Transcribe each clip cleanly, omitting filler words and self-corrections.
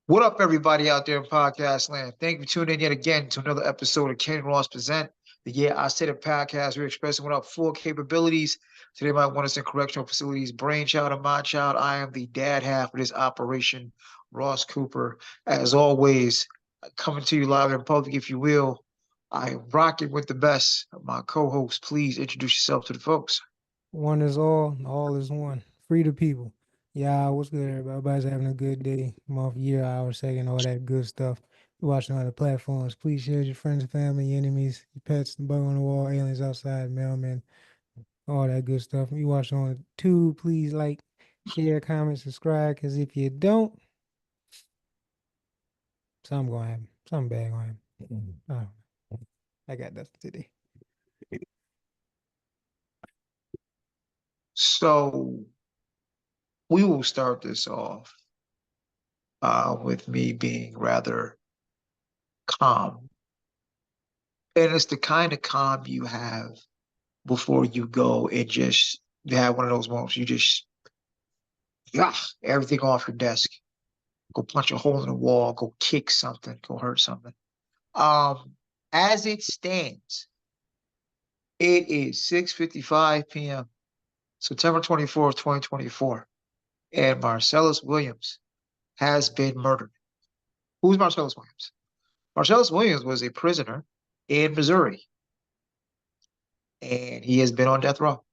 What up, everybody out there in podcast land? Thank you for tuning in yet again to another episode of Ken Ross Present, the Yeah I Said It podcast. We're expressing what our full capabilities. Today might want us in correctional facilities, brainchild of my child. I am the dad half of this operation, Ross Cooper. As always, coming to you live in public, if you will. I am rocking with the best of my co-host. Please introduce yourself to the folks. One is all is one. Free the people. Yeah, what's good, everybody? Everybody's having a good day, month, year, hour, second, all that good stuff. You're watching other platforms. Please share with your friends, family, your enemies, your pets, the bug on the wall, aliens outside, mailmen, all that good stuff. You watch on YouTube, please like, share, comment, subscribe, because if you don't, something gonna happen. Something bad gonna happen. I don't know. I got nothing today. So we will start this off with me being rather calm. And it's the kind of calm you have before you go and just have one of those moments. You just, yeah, everything off your desk. Go punch a hole in the wall, go kick something, go hurt something. Um, as it stands, it is 6:55 p.m., September 24th, 2024, and Marcellus Williams has been murdered. Who's Marcellus Williams? Marcellus Williams was a prisoner in Missouri, and he has been on death row.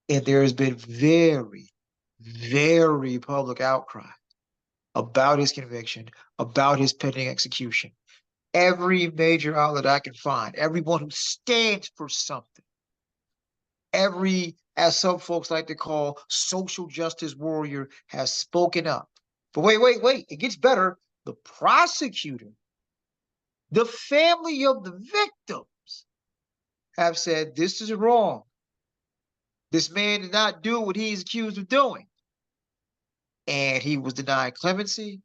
And there has been very, very public outcry about his conviction, about his pending execution. Every major outlet I can find, everyone who stands for something, every, as some folks like to call, social justice warrior has spoken up. But wait, it gets better. The prosecutor, the family of the victims have said this is wrong. This man did not do what he's accused of doing. And he was denied clemency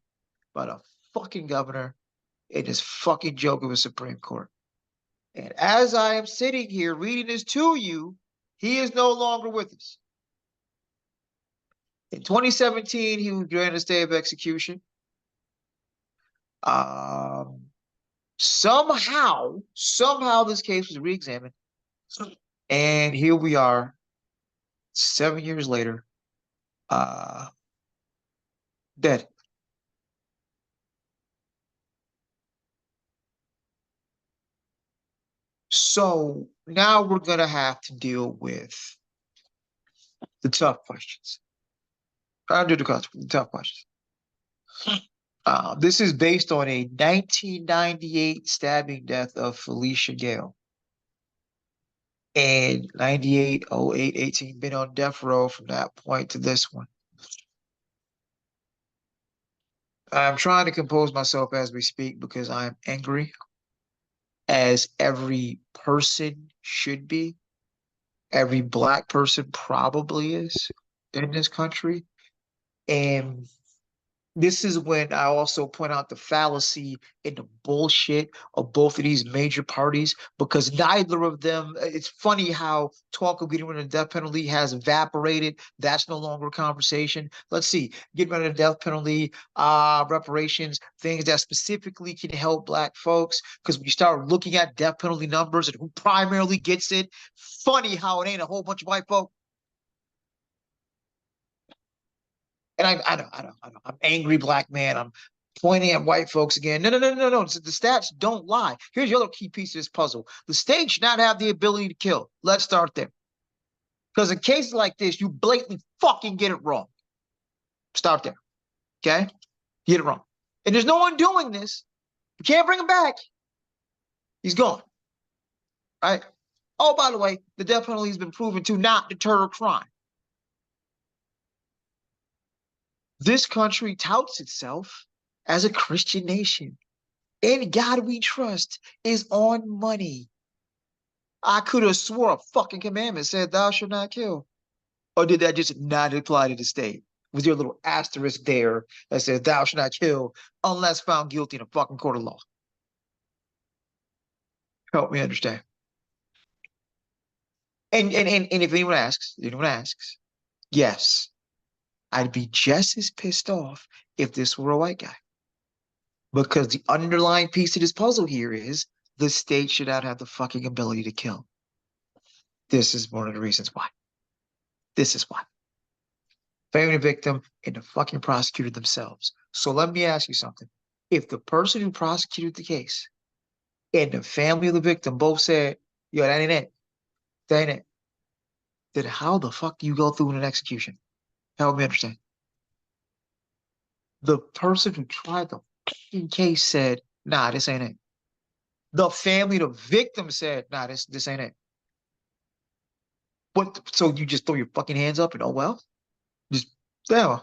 by the fucking governor in this fucking joke of a Supreme Court. And as I am sitting here reading this to you, he is no longer with us. In 2017, he was granted a stay of execution. Somehow this case was reexamined. And here we are, 7 years later, dead. So now we're going to have to deal with the tough questions. I'll do the tough questions. This is based on a 1998 stabbing death of Felicia Gale. And 98, 08, 18, been on death row from that point to this one. I'm trying to compose myself as we speak because I'm angry, as every person should be. Every Black person probably is in this country. And this is when I also point out the fallacy and the bullshit of both of these major parties, because neither of them, it's funny how talk of getting rid of the death penalty has evaporated. That's no longer a conversation. Let's see, getting rid of the death penalty, reparations, things that specifically can help Black folks. Because when you start looking at death penalty numbers and who primarily gets it, funny how it ain't a whole bunch of white folk. And I know. I'm angry Black man. I'm pointing at white folks again. No. The stats don't lie. Here's the other key piece of this puzzle. The state should not have the ability to kill. Let's start there. Because in cases like this, you blatantly fucking get it wrong. Start there. Okay? Get it wrong. And there's no one doing this. You can't bring him back. He's gone. Right? Oh, by the way, the death penalty has been proven to not deter crime. This country touts itself as a Christian nation. And God we trust is on money. I could have swore a fucking commandment said thou shalt not kill. Or did that just not apply to the state? Was there a little asterisk there that says thou shalt not kill unless found guilty in a fucking court of law? Help me understand. And if anyone asks, yes, I'd be just as pissed off if this were a white guy. Because the underlying piece of this puzzle here is the state should not have the fucking ability to kill. This is one of the reasons why. This is why. Family victim and the fucking prosecutor themselves. So let me ask you something. If the person who prosecuted the case and the family of the victim both said, yo, that ain't it, that ain't it, then how the fuck do you go through an execution? Help me understand. The person who tried the fucking case said, nah, this ain't it. The family of the victim said, nah, this ain't it. What? So you just throw your fucking hands up and oh well? Just, yeah.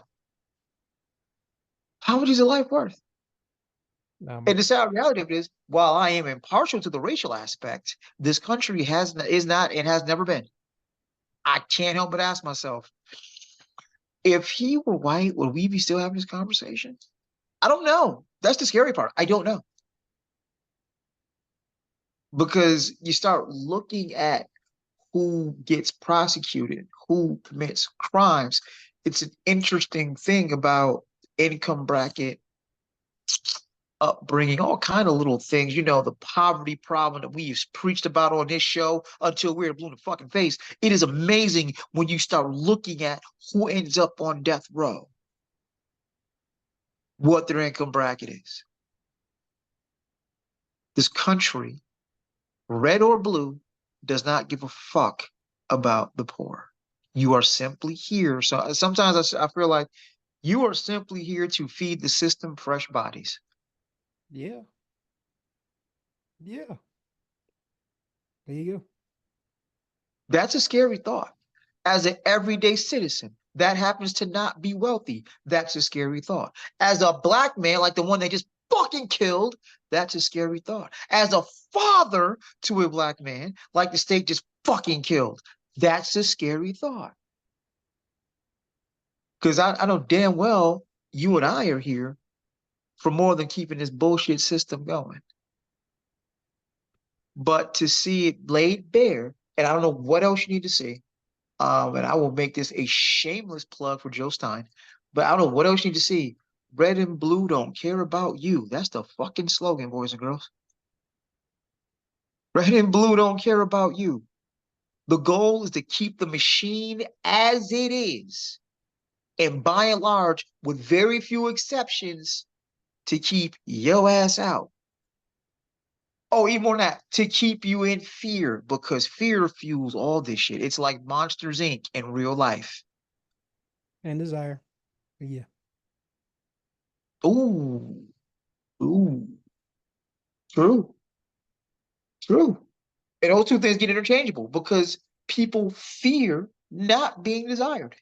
How much is a life worth? And the sad reality of it is, while I am impartial to the racial aspect, this country is not and has never been. I can't help but ask myself, if he were white, would we be still having this conversation? I don't know. That's the scary part. I don't know. Because you start looking at who gets prosecuted, who commits crimes. It's an interesting thing about income bracket, upbringing, all kind of little things. You know, the poverty problem that we've preached about on this show until we're blue in the fucking face. It is amazing when you start looking at who ends up on death row, what their income bracket is. This country, red or blue, does not give a fuck about the poor. You are simply here. So sometimes I feel like you are simply here to feed the system fresh bodies. Yeah. Yeah. There you go. That's a scary thought. As an everyday citizen that happens to not be wealthy, that's a scary thought. As a black man, like the one they just fucking killed, that's a scary thought. As a father to a black man, like the state just fucking killed, that's a scary thought. Because I know damn well you and I are here for more than keeping this bullshit system going. But to see it laid bare, and I don't know what else you need to see. And I will make this a shameless plug for Joe Stein, but I don't know what else you need to see. Red and blue don't care about you. That's the fucking slogan, boys and girls. Red and blue don't care about you. The goal is to keep the machine as it is. And by and large, with very few exceptions, to keep your ass out. Oh, even more than that, to keep you in fear, because fear fuels all this shit. It's like Monsters Inc. in real life. And desire. Yeah. Ooh, ooh, true, true. And those two things get interchangeable because people fear not being desired.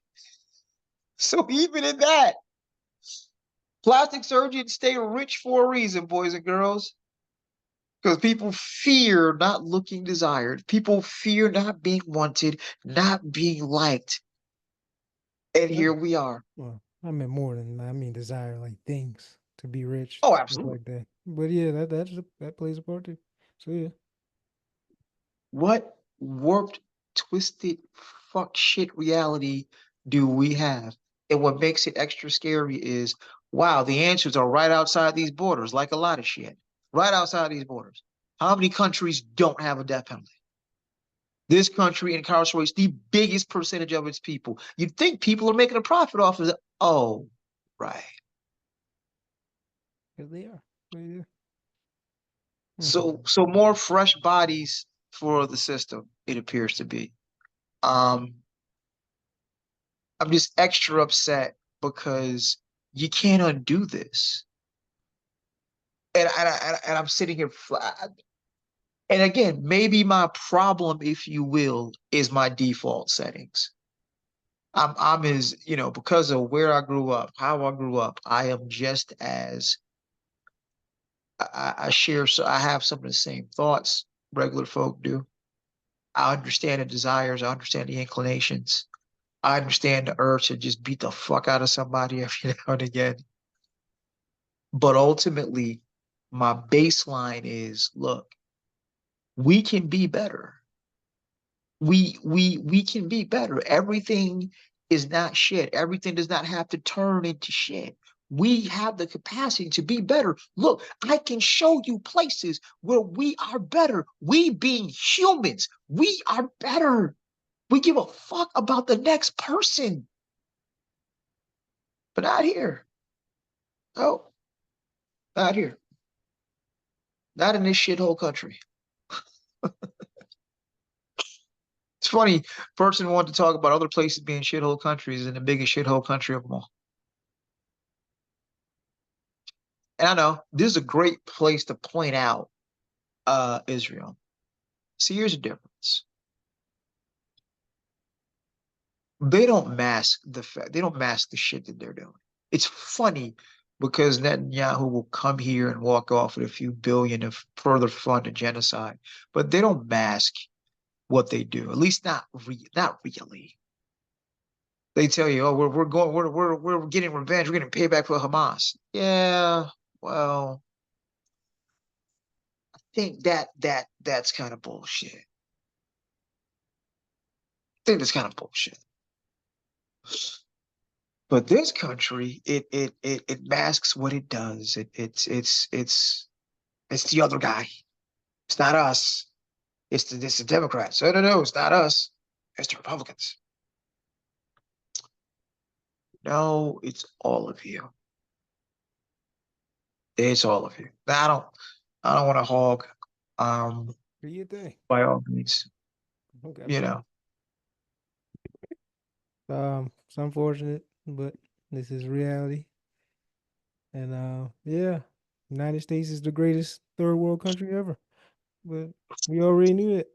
So even in that, plastic surgeons stay rich for a reason, boys and girls. Because people fear not looking desired. People fear not being wanted, not being liked. And here we are. Well, I meant more than that. I mean desire, like things to be rich, Oh, stuff absolutely. like that. But yeah, that plays a part too. So yeah. What warped, twisted, fuck shit reality do we have? And what makes it extra scary is, wow, the answers are right outside these borders, like a lot of shit. Right outside these borders. How many countries don't have a death penalty? This country incarcerates the biggest percentage of its people. You'd think people are making a profit off of it. Oh, right. Because they are. Yeah. So more fresh bodies for the system, it appears to be. Um, I'm just extra upset because you can't undo this. And I'm sitting here flat. And again, maybe my problem, if you will, is my default settings. I'm as, because of where I grew up, how I grew up, I am just as I share, so I have some of the same thoughts regular folk do. I understand the desires, I understand the inclinations. I understand the urge to just beat the fuck out of somebody every now and again. But ultimately, my baseline is, look, we can be better. We can be better. Everything is not shit. Everything does not have to turn into shit. We have the capacity to be better. Look, I can show you places where we are better. We being humans, we are better. We give a fuck about the next person. But not here. Oh, not here. Not in this shithole country. It's funny, person wanted to talk about other places being shithole countries and the biggest shithole country of them all. And I know this is a great place to point out Israel. See, here's the difference. They don't mask the fact, they don't mask the shit that they're doing. It's funny because Netanyahu will come here and walk off with a few billion of further fund a genocide, but they don't mask what they do. At least not really. They tell you, oh, we're getting revenge, we're getting payback for Hamas. Yeah, well, I think that's kind of bullshit. I think that's kind of bullshit. But this country, it masks what it does. It's the other guy. It's not us. It's the Democrats. No, it's not us. It's the Republicans. No, it's all of you. It's all of you. I don't want to hog. Do you think? By all means, Okay. you know. It's unfortunate, but this is reality. And yeah, United States is the greatest third world country ever. But we already knew it.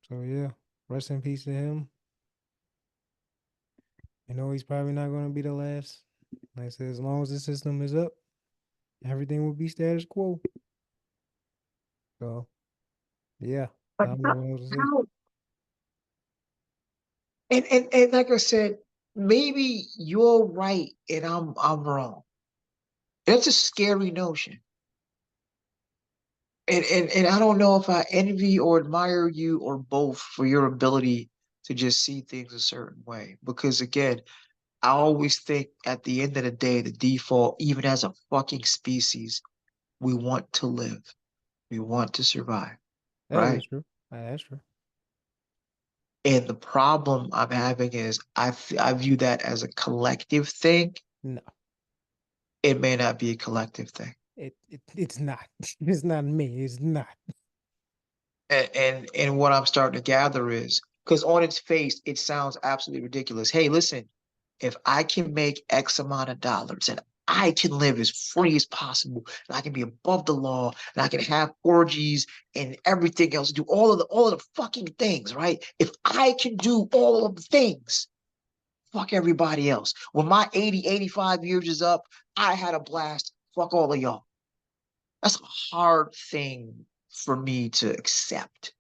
So yeah, rest in peace to him. You know he's probably not going to be the last. Like I said, as long as the system is up, everything will be status quo. So yeah, I Like don't know what else to say. how and like I said, maybe you're right and I'm wrong. That's a scary notion. And I don't know if I envy or admire you or both for your ability to just see things a certain way. Because again, I always think at the end of the day, the default, even as a fucking species, we want to live. We want to survive, That is right? true. That's true. And the problem I'm having is I view that as a collective thing. No, It may not be a collective thing. it's not. It's not me. It's not. And what I'm starting to gather is because on its face, it sounds absolutely ridiculous. Hey, listen, if I can make X amount of dollars and I can live as free as possible, and I can be above the law, and I can have orgies and everything else, do all of the fucking things, right? If I can do all of the things, fuck everybody else. When my 80, 85 years is up, I had a blast. Fuck all of y'all. That's a hard thing for me to accept.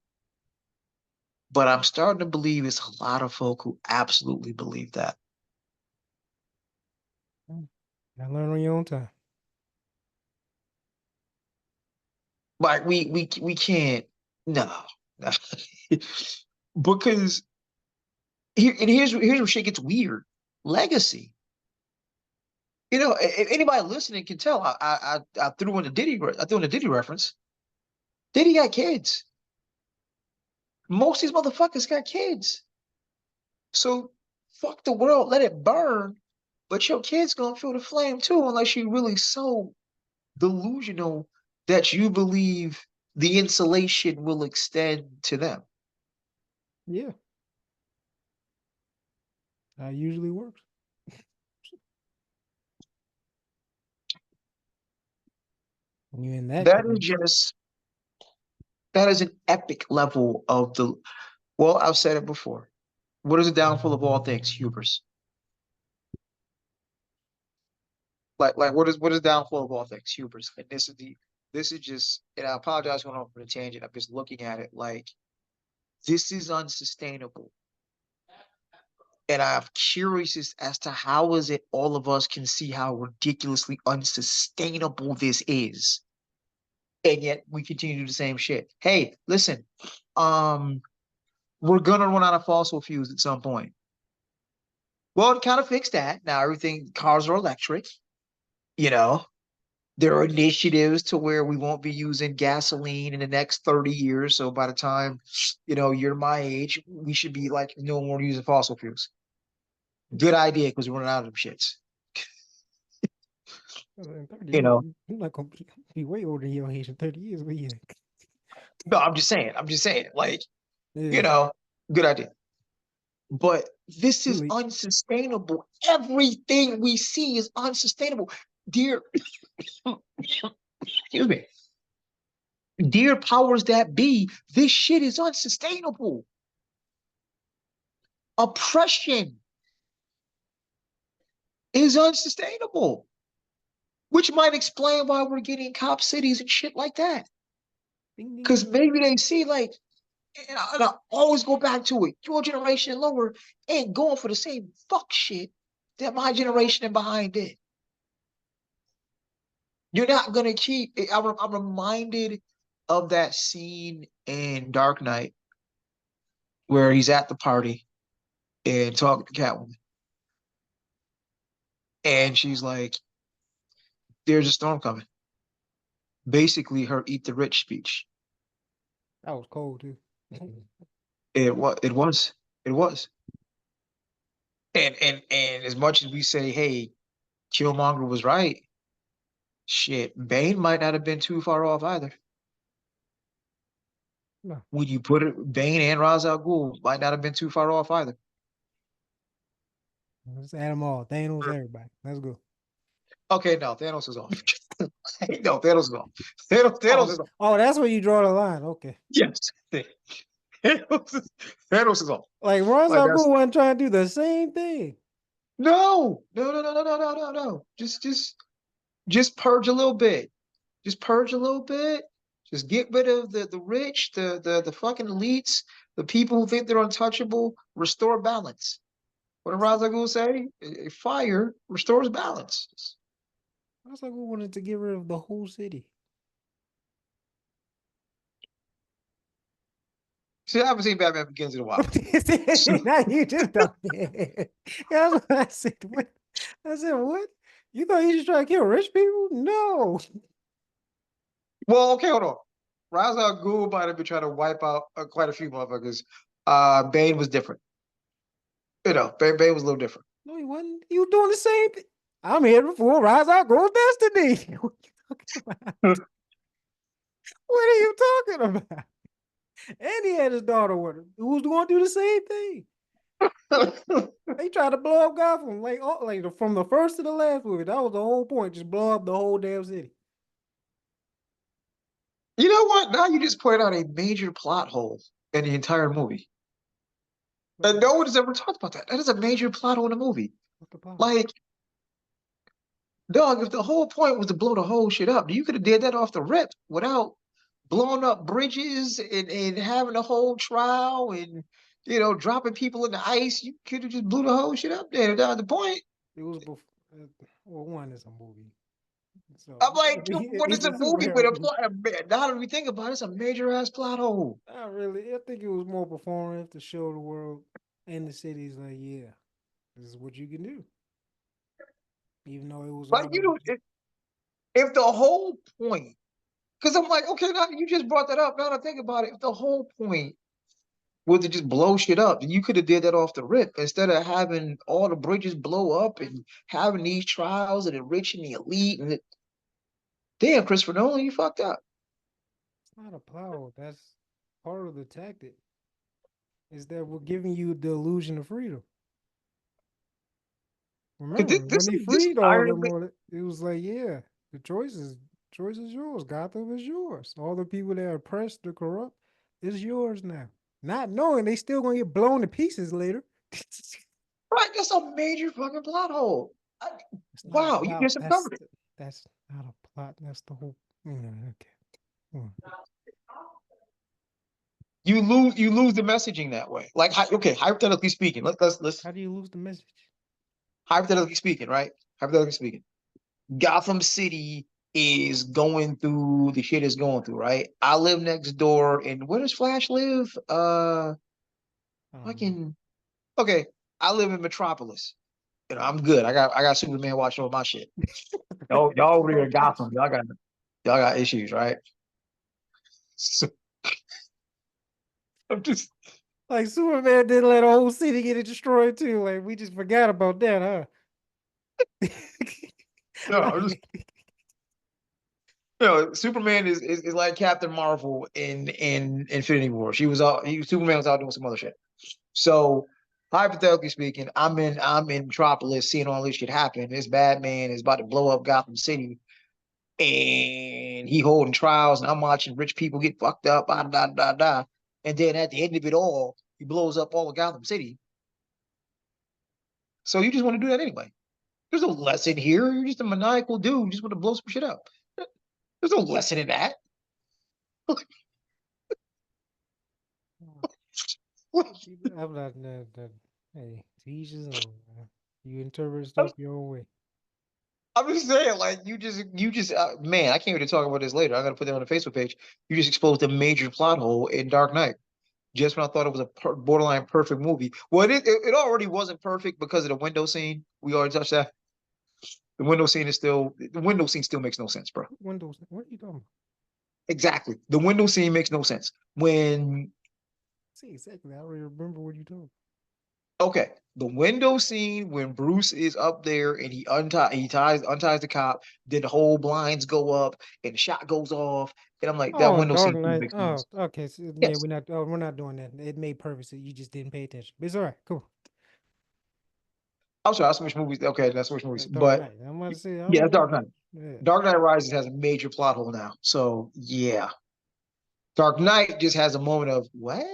But I'm starting to believe it's a lot of folk who absolutely believe that. I learn on your own time. Like we can't no. Because here's where shit gets weird. Legacy. You know, if anybody listening can tell, I threw in a Diddy reference. Diddy got kids. Most of these motherfuckers got kids. So fuck the world, let it burn. But your kid's gonna feel the flame too, unless you really so delusional that you believe the insulation will extend to them. Yeah, that usually works. When you're in that That is case, just that is an epic level of the well, I've said it before. What is the downfall of all things? Hubris. Like what is the downfall of all things? Hubris. And this is just and I apologize for going off on a tangent. I'm just looking at it like this is unsustainable. And I'm curious as to how is it all of us can see how ridiculously unsustainable this is. And yet we continue to do the same shit. Hey, listen, um, we're gonna run out of fossil fuels at some point. Well, it kind of fixed that. Now everything cars are electric. You know, there are initiatives to where we won't be using gasoline in the next 30 years. So by the time, you're my age, we should be like no more using fossil fuels. Good idea because we're running out of them shits. In 30, You know, I'm not gonna be way older than your age in 30 years, but yeah. no, I'm just saying. I'm just saying. Like, you Yeah. know, good idea. But this Too is late. unsustainable. Everything we see is unsustainable. Dear, excuse me. Dear powers that be, this shit is unsustainable. Oppression is unsustainable, which might explain why we're getting cop cities and shit like that. Ding ding Because ding. maybe they see, like, and I always go back to it. Your generation and lower ain't going for the same fuck shit that my generation and behind did. You're not gonna keep. I'm reminded of that scene in Dark Knight where he's at the party and talking to Catwoman, and she's like, "There's a storm coming." Basically, her "eat the rich" speech. That was cold too. It was. It was. It was. And as much as we say, "Hey, Killmonger was right," shit, Bane might not have been too far off either. No, When you put it, Bane and Ra's al Ghul might not have been too far off either. let's add them all. Thanos, everybody. Let's go. Okay, no, Thanos is off. No, Thanos is off. Thanos Oh, is off. oh, that's where you draw the line. Okay. Yes. Thanos is off. Like Ron Like that's Zagu wasn't trying to do the same thing. no, no, no, no, no, no, no, no, no. Just purge a little bit. Just purge a little bit. Just get rid of the rich, the fucking elites, the people who think they're untouchable. Restore balance. What did Ra's al Ghul say? A fire restores balance. Ron Zagu wanted to get rid of the whole city. See, I haven't seen Batman Begins in a while. Now you just don't. Yeah, that's what I said. What? I said, what? You thought you just try to kill rich people? No. Well, okay, hold on. Ra's al Ghul might have been trying to wipe out quite a few motherfuckers. Bane was different. Bane was a little different. No, he wasn't. You doing the same thing. I'm here before Rise Out Goes Destiny. What you talking about? What are you talking about? And he had his daughter with him, who was going to do the same thing. They tried to blow up Gotham, from the first to the last movie. That was the whole point. Just blow up the whole damn city. You know what? Now you just pointed out a major plot hole in the entire movie. And no one has ever talked about that. That is a major plot hole in the movie. What's the problem? Like, dog, if the whole point was to blow the whole shit up, you could have did that off the rip without blowing up bridges and having a whole trial and dropping people in the ice. You could have just blew the whole shit up there. That was the point. It was before. Well, one is a movie, so I'm like, what is it's a a movie with superhero a movie. plot? Now that we think about it, it's a major ass plot hole. Not really. I think it was more performative to show the world and the cities like, yeah, this is what you can do. Even though it was Like, already if the whole point, because I'm like, okay, now you just brought that up. Now that I think about it, if the whole point was to just blow shit up, then you could have did that off the rip instead of having all the bridges blow up and having these trials and enriching the elite. Damn, Christopher Nolan, you fucked up. it's not a plow. That's part of the tactic. Is that we're giving you the illusion of freedom. Because Remember, when this they this freed all entire them, it was like, yeah, the choice is yours. Gotham is yours. All the people that are oppressed or corrupt is yours now. Not knowing they still gonna get blown to pieces later. right, that's a major fucking plot hole. It's not a Wow, you plot. just uncovered it. That's not a plot. That's the whole. Okay. Come on. You lose the messaging that way. Like, okay, hypothetically speaking, let's How do you lose the message? hypothetically speaking, right? Hypothetically speaking, Gotham City is going through the shit it's going through, right? I live next door, and where does Flash live? I don't know. Fucking okay. I live in Metropolis. You know, I'm good. I got Superman watching over my shit. Y'all over here in Gotham. Y'all got issues, right? So I'm just Like Superman didn't let a whole city get destroyed too. Like we just forgot about that, huh? no, I'm just you know, Superman is like Captain Marvel in Infinity War. Superman was out doing some other shit. So hypothetically speaking, I'm in Metropolis seeing all this shit happen. This bad man is about to blow up Gotham City and he holding trials, and I'm watching rich people get fucked up, da da da da. And then at the end of it all, he blows up all of Gotham City. So you just want to do that anyway. There's no lesson here. You're just a maniacal dude. You just want to blow some shit up. There's no lesson in that. I'm not that. Hey, to each his own, man. You interpret I'm, stuff your own way. I'm just saying, like man, I can't wait to talk about this later. I'm gonna put that on the Facebook page. You just exposed a major plot hole in Dark Knight. Just when I thought it was a borderline perfect movie. Well, it already wasn't perfect because of the window scene. We already touched that. The window scene still makes no sense, bro. Windows. What are you talking about? Exactly. The window scene makes no sense. When See exactly. I don't even remember what you told. okay, the window scene when Bruce is up there and he unties the cop, then the whole blinds go up and the shot goes off, and I'm like, that Oh, window Dark scene still Knight. makes no Oh, sense. okay. So, yeah, Yes. we're not doing that. It made purpose. You just didn't pay attention. But it's all right. Cool. I'm sorry, I switched movies. Okay, that's switched movies. Dark But Knight. I'm about to say. I yeah, don't know. Dark Knight. Yeah. Dark Knight Rises has a major plot hole now. So yeah. Dark Knight just has a moment of what?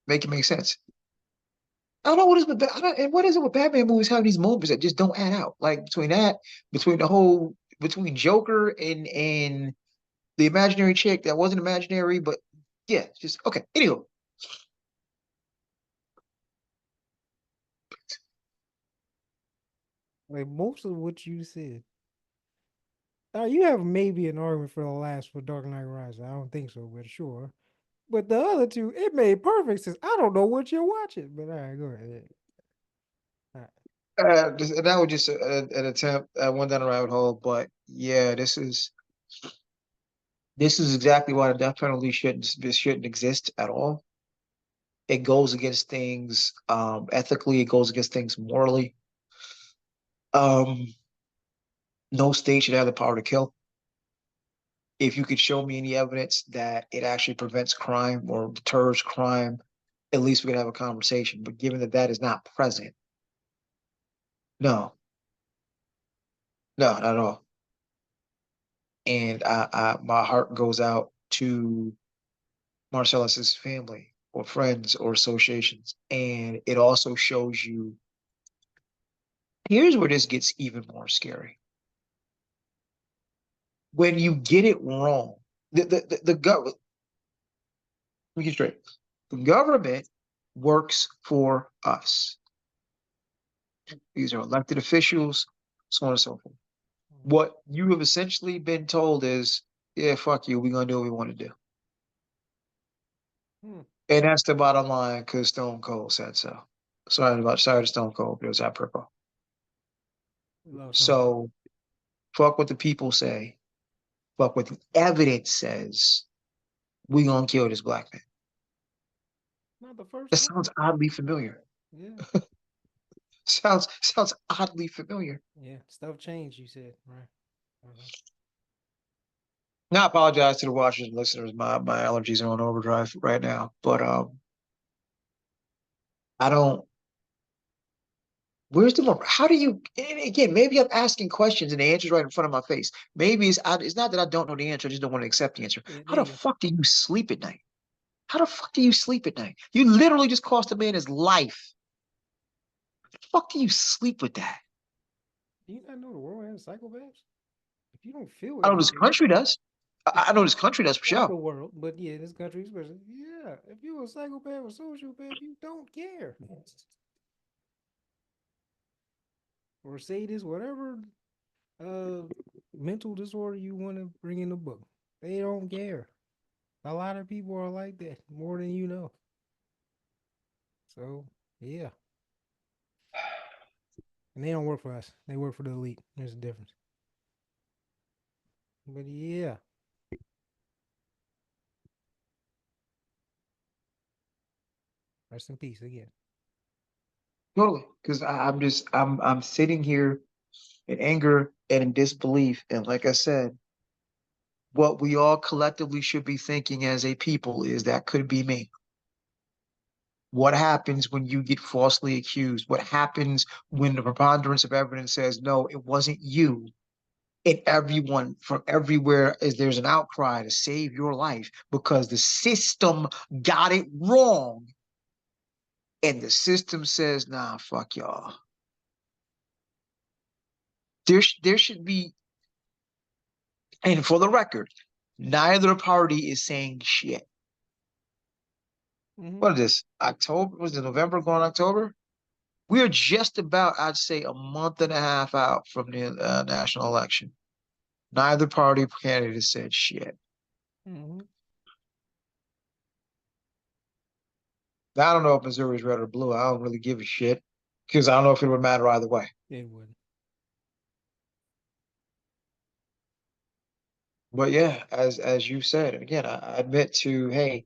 Make it make sense. I don't know what is with and what is it with Batman movies having these moments that just don't add out? Like between Joker and the imaginary chick that wasn't imaginary, but yeah, just okay. Anywho, Like most of what you said. You have maybe an argument for the last for Dark Knight Rises. I don't think so, but sure. But the other two, it made perfect sense. I don't know what you're watching, but all right, go ahead. All right. that was just an attempt at one down the rabbit hole. But yeah, this is exactly why the death penalty shouldn't exist at all. It goes against things ethically. It goes against things morally. Um, no state should have the power to kill. If you could show me any evidence that it actually prevents crime or deters crime, at least we could have a conversation. But given that that is not present, no, no, not at all. And my heart goes out to Marcellus's family or friends or associations. And it also shows you here's where this gets even more scary. When you get it wrong, the government, let me get straight. The government works for us. These are elected officials, so on and so forth. What you have essentially been told is, yeah, fuck you, we're gonna do what we want to do. Hmm. And that's the bottom line because Stone Cold said so. Sorry to Stone Cold, but it was apropos. Love Stone Cold. So fuck what the people say, fuck what the evidence says. We gonna kill this black man. Not the first That one. sounds oddly familiar. Yeah. Sounds oddly familiar. Yeah. Stuff changed, you said, right? Uh-huh. Now, I apologize to the watchers and listeners. My allergies are on overdrive right now, but I don't. Where's the more? How do you? And again, maybe I'm asking questions and the answer's right in front of my face. Maybe it's not that I don't know the answer. I just don't want to accept the answer. Yeah, How there the you go. fuck do you sleep at night? How the fuck do you sleep at night? You literally just cost a man his life. How the fuck do you sleep with that? Do you not know the world has psychopaths? If you don't feel I know this anything, country does. if I know this country does for not sure. the world, but yeah, this country especially, yeah. If you're a psychopath or sociopath, you don't care. Or sadist, whatever uh mental disorder you want to bring in the book. They don't care. A lot of people are like that, more than you know. So yeah. And they don't work for us. They work for the elite. There's a difference. But yeah. Rest in peace again. Totally. Because I'm sitting here in anger and in disbelief. And like I said, what we all collectively should be thinking as a people is that could be me. What happens when you get falsely accused? What happens when the preponderance of evidence says, no, it wasn't you? And everyone from everywhere is there's an outcry to save your life because the system got it wrong. And the system says, nah, fuck y'all. There should be, and for the record, neither party is saying shit. Mm-hmm. What is this? October? Was it November going October? We're just about, I'd say, a month and a half out from the national election. Neither party candidate has said shit. Mm-hmm. Now, I don't know if Missouri's red or blue. I don't really give a shit because I don't know if it would matter either way. It wouldn't. But yeah, as you said, and again, I admit to, hey,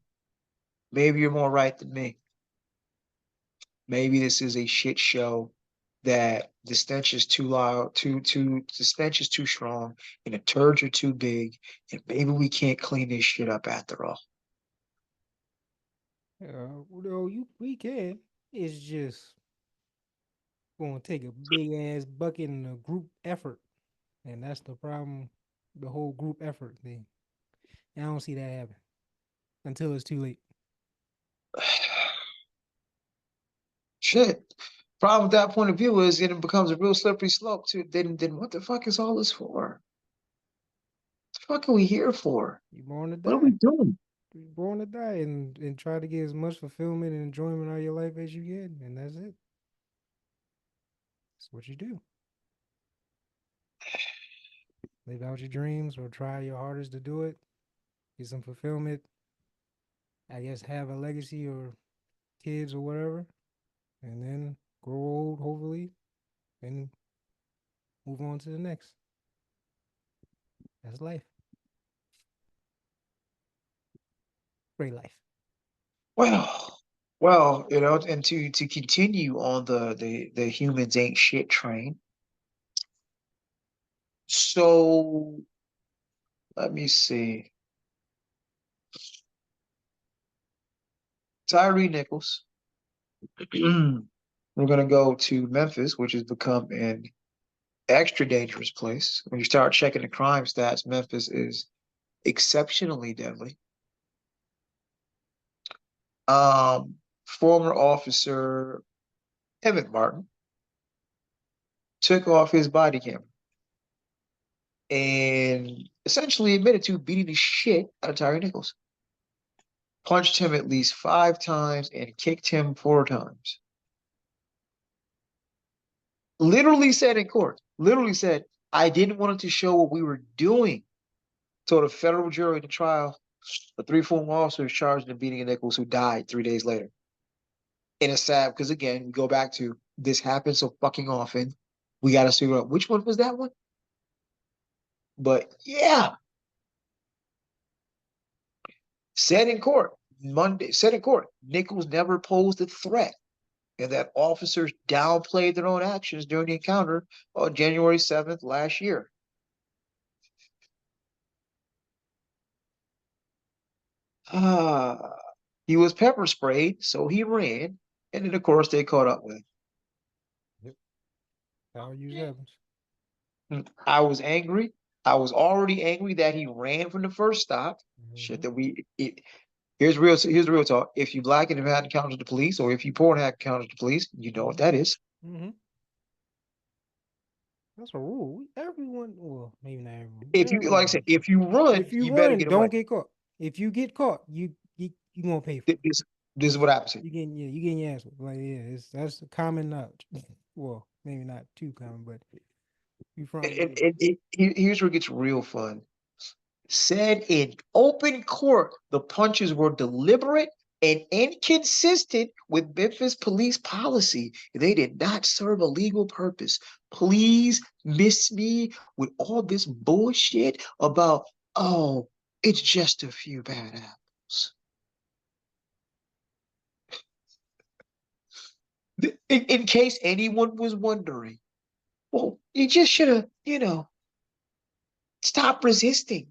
maybe you're more right than me. Maybe this is a shit show that the stench is too loud, the stench is too strong, and the turds are too big, and maybe we can't clean this shit up after all. Well, we can. It's just gonna take a big ass bucket and a group effort, and that's the problem. The whole group effort thing. And I don't see that happen until it's too late. Shit. Problem with that point of view is it becomes a real slippery slope too. Then what the fuck is all this for? What the fuck are we here for? You born to What are we die. doing? You born to die, and try to get as much fulfillment and enjoyment out of your life as you get, and that's it. That's what you do. Live out your dreams or try your hardest to do it. Get some fulfillment. I guess have a legacy or kids or whatever, and then grow old, hopefully, and move on to the next. That's life. Great life. Well, and to continue on the humans ain't shit train. So let me see. Tyree Nichols. We're gonna go to Memphis, which has become an extra dangerous place. When you start checking the crime stats, Memphis is exceptionally deadly. Former officer Emmitt Martin took off his body camera and essentially admitted to beating the shit out of Tyree Nichols. Punched him at least 5 times and kicked him 4 times. Literally said in court, literally said, I didn't want it to show what we were doing. Told a federal jury in the trial, the 3 former officers charged in beating Nichols who died 3 days later. And it's sad because, again, we go back to this happens so fucking often. We got to figure out which one was that one. But yeah, said in court, Nichols never posed a threat and that officers downplayed their own actions during the encounter on January 7th last year. He was pepper sprayed, so he ran, and then of course they caught up with him. Yep. How use happens. I was angry. I was already angry that he ran from the first stop. Shit that here's the real talk. If you black and have had encounters with the police, or if you poor and have encounters with the police, you know what that is. Mm-hmm. That's a rule. Everyone, well, maybe not everyone. If you like I said, if you run, If you you better run, get away. don't get caught. If you get caught, you gonna pay for it. This is what happens here. You getting your ass whipped. Like that's common knowledge. Well, maybe not too common, but you from Here's where it gets real fun. Said in open court, the punches were deliberate and inconsistent with Memphis police policy. They did not serve a legal purpose. Please miss me with all this bullshit about, oh, it's just a few bad apples. In case anyone was wondering, well, you just should have, stop resisting.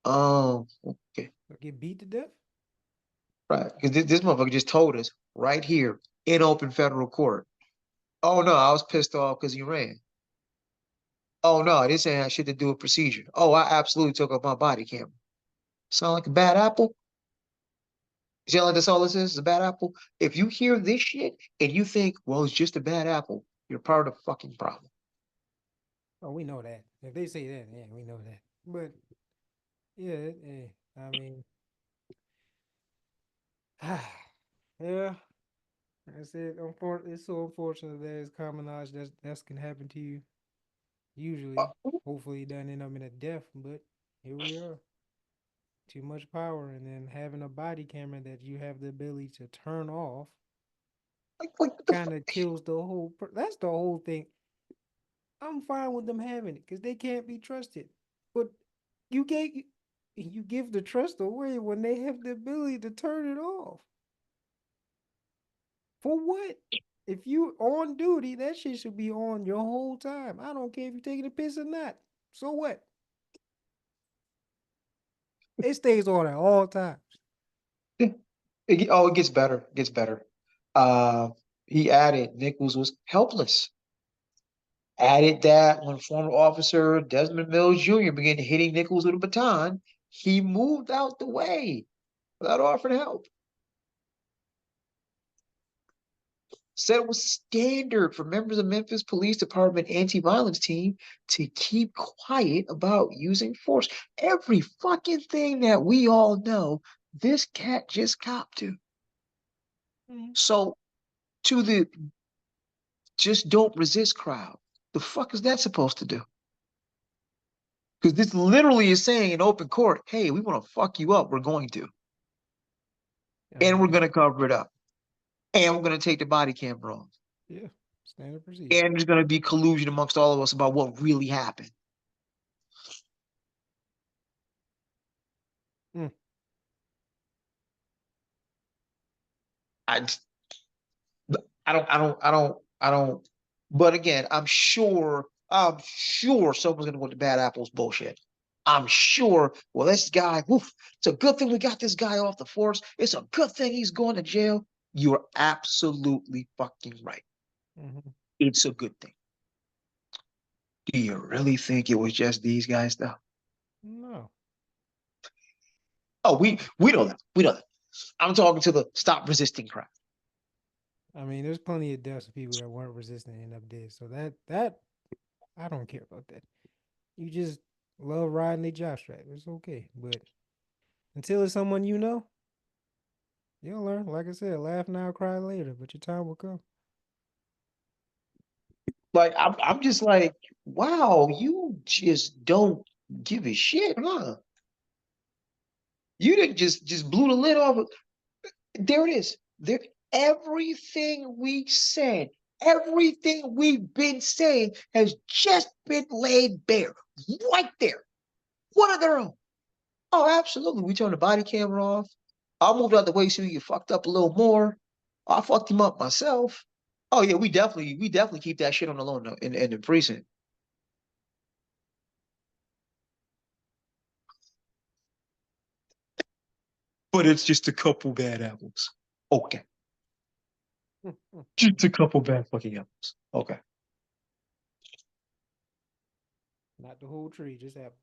Oh, okay. Get beat to death? Right. Because this motherfucker just told us right here in open federal court. Oh no, I was pissed off because he ran. Oh no, this ain't had shit to do with procedure. Oh, I absolutely took off my body camera. Sound like a bad apple? Sound like that's all this is? It's a bad apple? If you hear this shit and you think, well, it's just a bad apple, you're part of the fucking problem. Oh, we know that. If they say that, yeah, we know that. But yeah, I mean, yeah, I said, it's so unfortunate that it's common knowledge that can happen to you. Usually, hopefully, it doesn't end up in a death. But here we are. Too much power, and then having a body camera that you have the ability to turn off Like what the kind fuck? of kills the whole. That's the whole thing. I'm fine with them having it because they can't be trusted. But you gave you give the trust away when they have the ability to turn it off. For what? If you on duty, that shit should be on your whole time. I don't care if you're taking a piss or not. So what? It stays on at all times. Oh, it gets better. It gets better. Uh, he added Nichols was helpless. Added that when former officer Desmond Mills Jr. began hitting Nichols with a baton, he moved out the way without offering help. Said it was standard for members of Memphis Police Department anti-violence team to keep quiet about using force. Every fucking thing that we all know, this cat just copped to. Mhm. So to the just don't resist crowd, the fuck is that supposed to do? Because this literally is saying in open court, hey, we want to fuck you up. We're going to. I And we're mean, going to cover it up. And we're going to take the body camera off. yeah, standard procedure. And there's going to be collusion amongst all of us about what really happened. Mm. I, I don't. But again, I'm sure someone's going to go to bad apples bullshit. I'm sure. Well, this guy, woof, it's a good thing we got this guy off the force. It's a good thing he's going to jail. You're absolutely fucking right. Mm-hmm. It's a good thing. Do you really think it was just these guys, though? No, Oh, we know that. We know that. I'm talking to the stop resisting crowd. I mean, there's plenty of deaths of people that weren't resistant and end up dead. So that I don't care about that. You just love riding the jockstrap. It's okay, but until it's someone you know, you'll learn. Like I said, laugh now, cry later. But your time will come. Like I'm just like, wow, you just don't give a shit, huh? You didn't just blew the lid off. There it is. There, everything we said, everything we've been saying has just been laid bare, right there, one of their own. Oh, absolutely. We turned the body camera off. I moved out the way so you get fucked up a little more. I fucked him up myself. Oh yeah, we definitely keep that shit on the low note in the precinct. But it's just a couple bad apples. Okay. Just a couple bad fucking apples. Okay. Not the whole tree, just apples.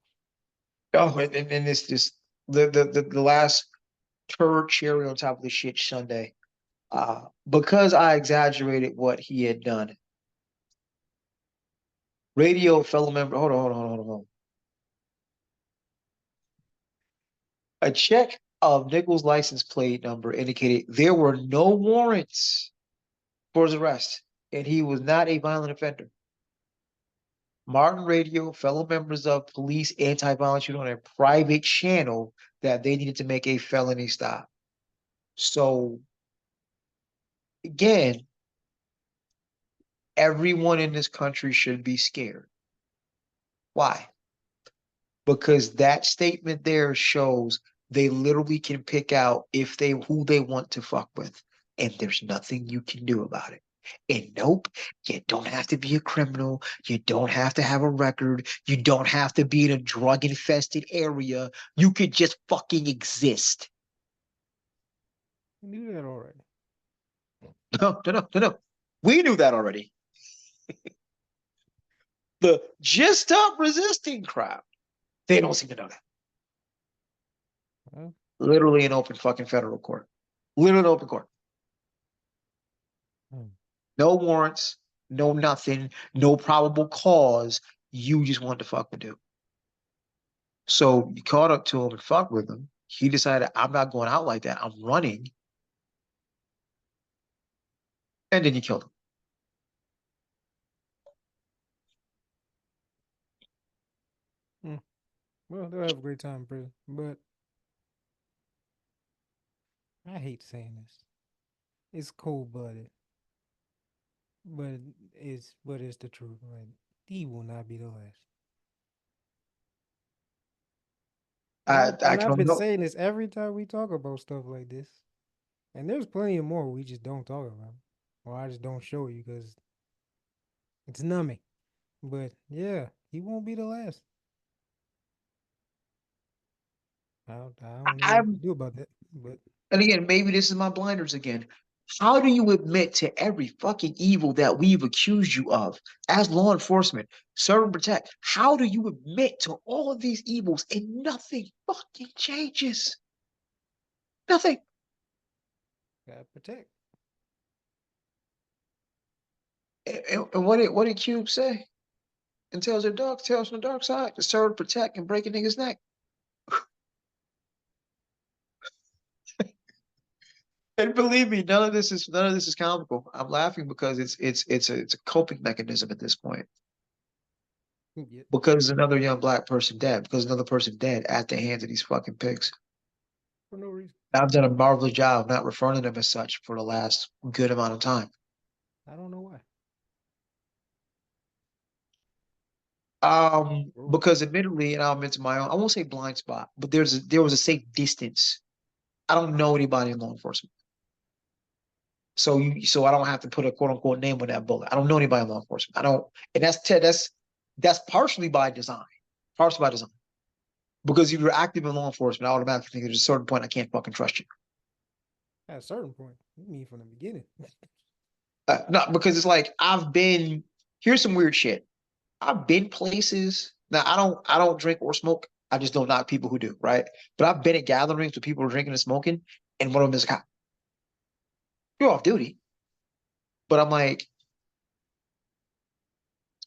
Oh, and it's just the last turd cherry on top of the shit Sunday. Because I exaggerated what he had done. Radio fellow member, hold on. A check of Nichols' license plate number indicated there were no warrants for his arrest, and he was not a violent offender. Martin Radio, fellow members of police anti-violence unit on a private channel that they needed to make a felony stop. So again, everyone in this country should be scared. Why? Because that statement there shows they literally can pick out if they who they want to fuck with, and there's nothing you can do about it. And nope, you don't have to be a criminal. You don't have to have a record. You don't have to be in a drug infested area. You could just fucking exist. I knew that already. No. We knew that already. The just stop resisting crowd, they don't seem to know that. Well, Literally an open fucking federal court. Literally an open court. hmm. No warrants, no nothing, no probable cause. You just wanted to fuck with dude. So you caught up to him and fucked with him. He decided, I'm not going out like that. I'm running. And then you killed him. Hmm. Well, they'll have a great time in prison. But I hate saying this. It's cold blooded, but it's the truth. Like he will not be the last. And I, I've I and can I've only been hope. saying this every time we talk about stuff like this. And there's plenty of more we just don't talk about, or I just don't show you because it's numbing. But yeah, he won't be the last. I don't know what to I'm, do about that. But and again, maybe this is my blinders again. How do you admit to every fucking evil that we've accused you of as law enforcement, serve and protect? How do you admit to all of these evils and nothing fucking changes? Nothing. gotta protect. And what did Cube say? And tells their dog, tells from the dark side to serve, protect, and break a nigga's neck. And believe me, none of this is comical. I'm laughing because it's a coping mechanism at this point. Yeah, Because there's another young black person dead, because another person dead at the hands of these fucking pigs. for no reason. I've done a marvelous job not referring to them as such for the last good amount of time. I don't know why. Bro. Because admittedly, and I'm into my own, I won't say blind spot, but there was a safe distance. I don't know anybody in law enforcement. So I don't have to put a quote unquote name on that bullet. I don't know anybody in law enforcement. I don't, and that's partially by design. Partially by design. Because if you're active in law enforcement, I automatically think there's a certain point I can't fucking trust you. At a certain point, you mean from the beginning. Not because it's like here's some weird shit. I've been places. Now I don't drink or smoke. I just don't knock people who do, right? But I've been at gatherings where people are drinking and smoking, and one of them is a cop. You're off duty. But I'm like,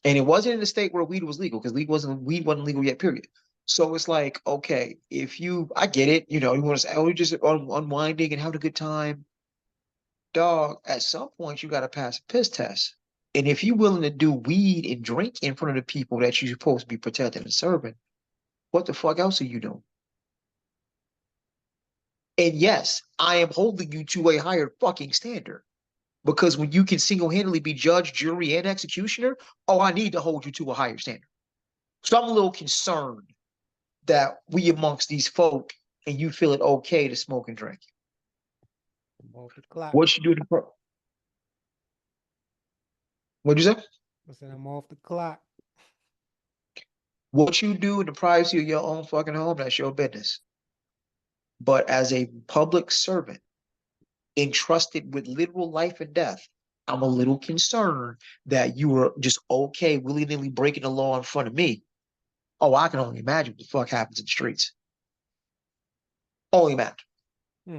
and it wasn't in a state where weed was legal because weed wasn't legal yet, period. So it's like, okay, I get it, you want to say, oh, you're just unwinding and having a good time. Dog, at some point you got to pass a piss test. And if you're willing to do weed and drink in front of the people that you're supposed to be protecting and serving, what the fuck else are you doing? And yes, I am holding you to a higher fucking standard. Because when you can single-handedly be judge, jury, and executioner, oh, I need to hold you to a higher standard. So I'm a little concerned that we amongst these folk and you feel it okay to smoke and drink. I'm off the clock. What you do to pro? What'd you say? I said I'm off the clock. What you do in the privacy of your own fucking home, that's your business. But as a public servant entrusted with literal life and death, I'm a little concerned that you were just okay, willy-nilly breaking the law in front of me. Oh, I can only imagine what the fuck happens in the streets. Only imagine. Hmm.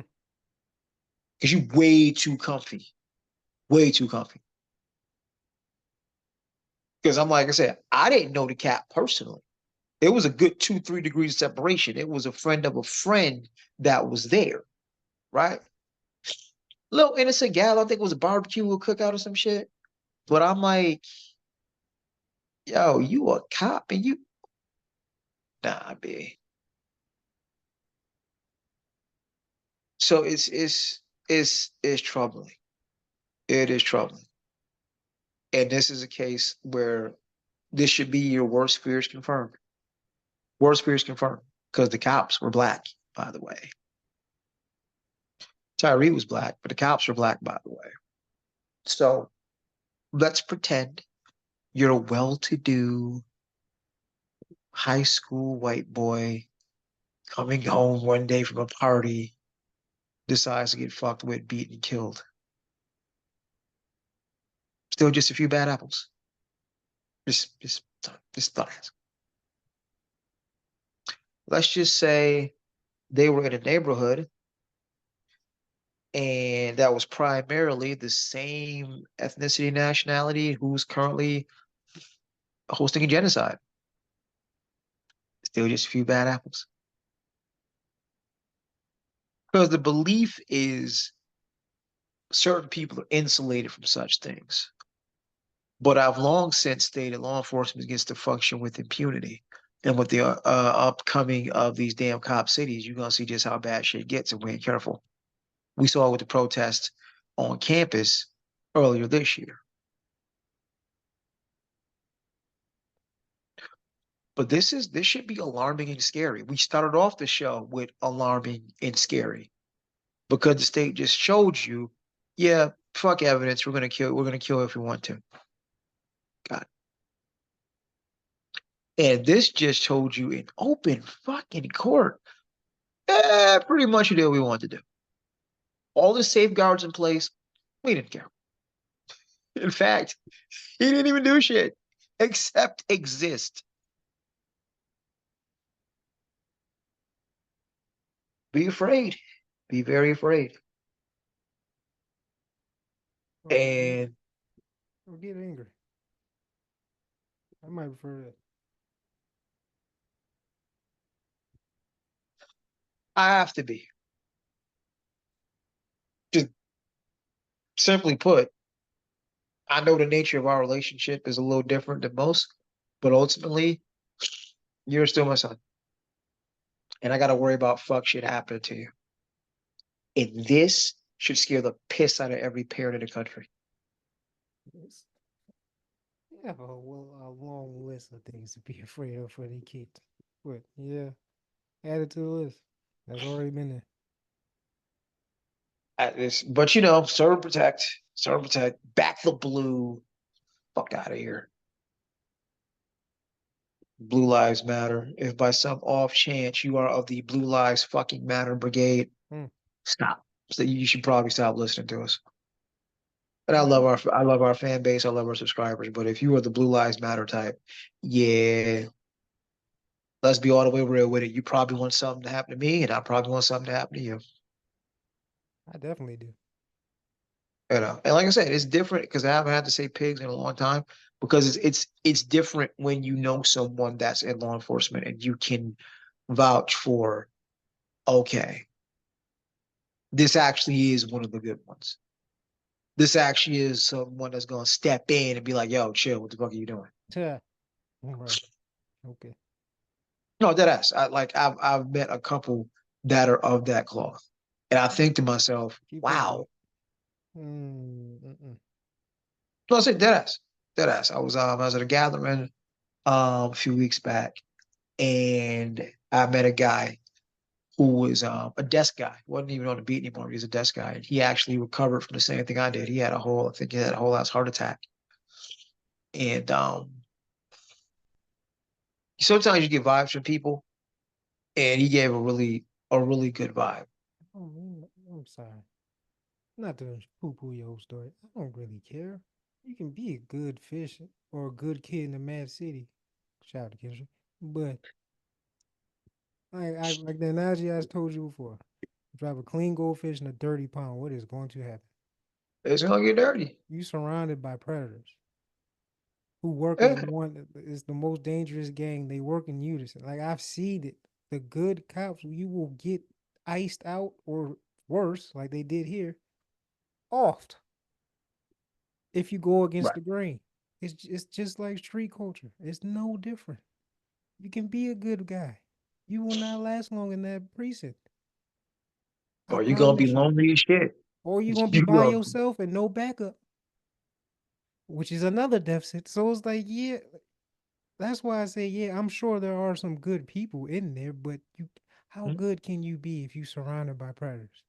Because you way too comfy. Way too comfy. Because I'm like I said, I didn't know the cat personally. It was a good 2-3 degrees of separation. It was a friend of a friend that was there, right? Little innocent gal, I think it was a barbecue or cookout or some shit. But I'm like, yo, you a cop and you nah, B. So it's is troubling. It is troubling. And this is a case where this should be your worst fears confirmed. Worst fears confirmed. Because the cops were black, by the way. Tyree was black, but the cops were black, by the way. So let's pretend you're a well-to-do high school white boy coming home one day from a party, decides to get fucked with, beaten, and killed. Still just a few bad apples. Just thoughts. Let's just say they were in a neighborhood and that was primarily the same ethnicity, nationality who's currently hosting a genocide. Still just a few bad apples. Because the belief is certain people are insulated from such things. But I've long since stated law enforcement gets to function with impunity. And with the upcoming of these damn cop cities, you're going to see just how bad shit gets if we ain't careful. We saw it with the protests on campus earlier this year. But this should be alarming and scary. We started off the show with alarming and scary because the state just showed you, yeah, fuck evidence. We're gonna kill if we want to. God. And this just showed you in open fucking court. Pretty much we did what we wanted to do. All the safeguards in place, we didn't care. In fact, he didn't even do shit except exist. Be afraid. Be very afraid. And or get angry. I might prefer that. I have to be. Just simply put, I know the nature of our relationship is a little different than most, but ultimately, you're still my son. And I got to worry about fuck shit happening to you. And this should scare the piss out of every parent in the country. Yes. You have a long list of things to be afraid of for the kids. But yeah, add it to the list. That's already been there. But serve and protect, back the blue, fuck out of here. Blue Lives Matter. If by some off chance you are of the Blue Lives fucking Matter brigade, stop. So you should probably stop listening to us. And I love our fan base. I love our subscribers. But if you are the Blue Lives Matter type, yeah, let's be all the way real with it. You probably want something to happen to me, and I probably want something to happen to you. I definitely do. You know, and like I said, it's different because I haven't had to say pigs in a long time because it's different when you know someone that's in law enforcement and you can vouch for, okay, this actually is one of the good ones. This actually is someone that's gonna step in and be like, yo, chill, what the fuck are you doing? Yeah. Right. Okay. No, that ass. I've met a couple that are of that cloth. And I think to myself, Keep that wow. up. Mm-mm. No, I said dead ass. Dead ass. I was at a gathering a few weeks back and I met a guy who was a desk guy. Wasn't even on the beat anymore. He was a desk guy. And he actually recovered from the same thing I did. I think he had a whole ass heart attack. And sometimes you get vibes from people, and he gave a really good vibe. Oh, man, I'm sorry. Not to poo-poo your whole story. I don't really care. You can be a good fish or a good kid in a mad city. Shout out to Kendrick. But I like the analogy I told you before. Drive a clean goldfish in a dirty pond. What is going to happen? It's gonna get dirty. You surrounded by predators who work as Yeah. one is the most dangerous gang. They work in unison. Like I've seen it. The good cops, you will get iced out or worse, like they did here, oft if you go against Right. the grain. It's just like street culture. It's no different. You can be a good guy. You will not last long in that precinct. I Or you're gonna be promise you. lonely as shit. or you're gonna be You by are yourself and no backup, which is another deficit. So it's like, yeah, that's why I say, yeah, I'm sure there are some good people in there, but how good can you be if you're surrounded by predators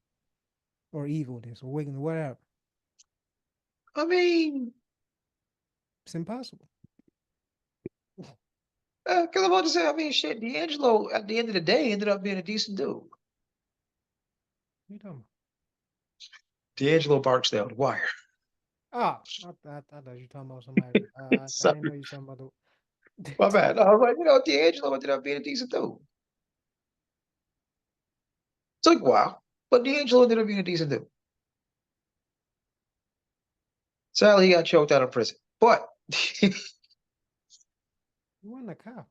or evilness or wickedness, whatever? I mean, It's impossible. because I'm about to say, I mean, shit, D'Angelo at the end of the day ended up being a decent dude. What you talking D'Angelo Barksdale, the Wire. about? Oh, I thought you were talking about somebody. I didn't know Sorry, you were talking about the. my bad. I was like, D'Angelo ended up being a decent dude. Took a while, but D'Angelo ended up being a decent dude. Sadly, he got choked out of prison. But You wasn't a cop.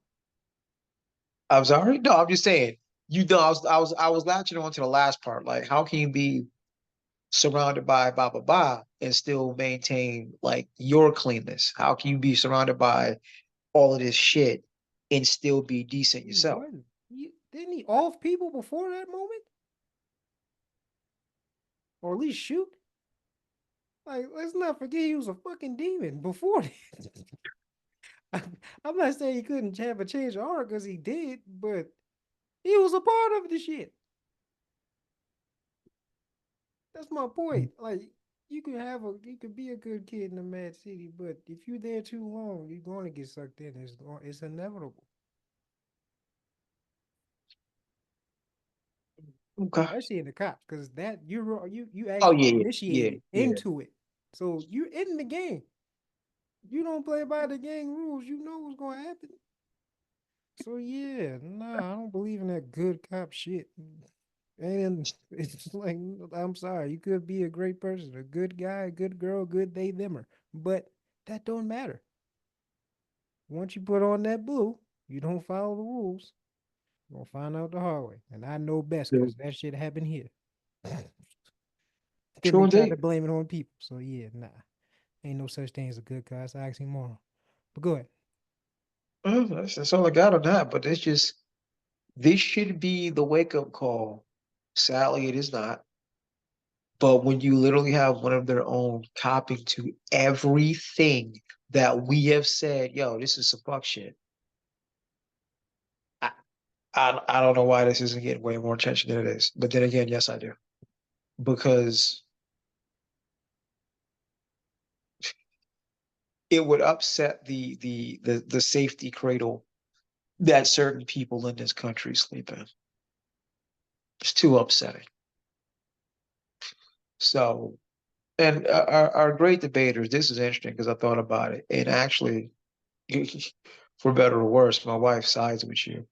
I'm sorry. No, I'm just saying. You know, I was latching on to the last part. Like, how can you be surrounded by blah blah blah and still maintain like your cleanness? How can you be surrounded by all of this shit and still be decent He yourself? wasn't. Didn't he off people before that moment, or at least shoot? Like, let's not forget he was a fucking demon before that. I'm not saying he couldn't have a change of heart because he did, but he was a part of the shit. That's my point. Like, you could be a good kid in a mad city, but if you're there too long, you're going to get sucked in. It's inevitable, Okay. especially in the cops, because that you Oh actually yeah, yeah, initiated yeah. into it. So you're in the game. You don't play by the gang rules, you know what's going to happen. So yeah, nah, I don't believe in that good cop shit. And it's like, I'm sorry, you could be a great person, a good guy, a good girl, good they themmer, but that don't matter. Once you put on that blue, you don't follow the rules. You're gonna find out the hard way. And I know best Yeah. because that shit happened here. Then True they tried to indeed. blame it on people. So yeah, nah, ain't no such thing as a good guy. It's an oxymoron. But go ahead. That's all I got on that. But it's just this should be the wake up call. Sadly, it is not. But when you literally have one of their own copying to everything that we have said, yo, this is some fuck shit. I, I don't know why this isn't getting way more attention than it is. But then again, yes, I do. Because it would upset the safety cradle that certain people in this country sleep in. It's too upsetting. So, and our great debaters, this is interesting because I thought about it. And actually, for better or worse, my wife sides with you.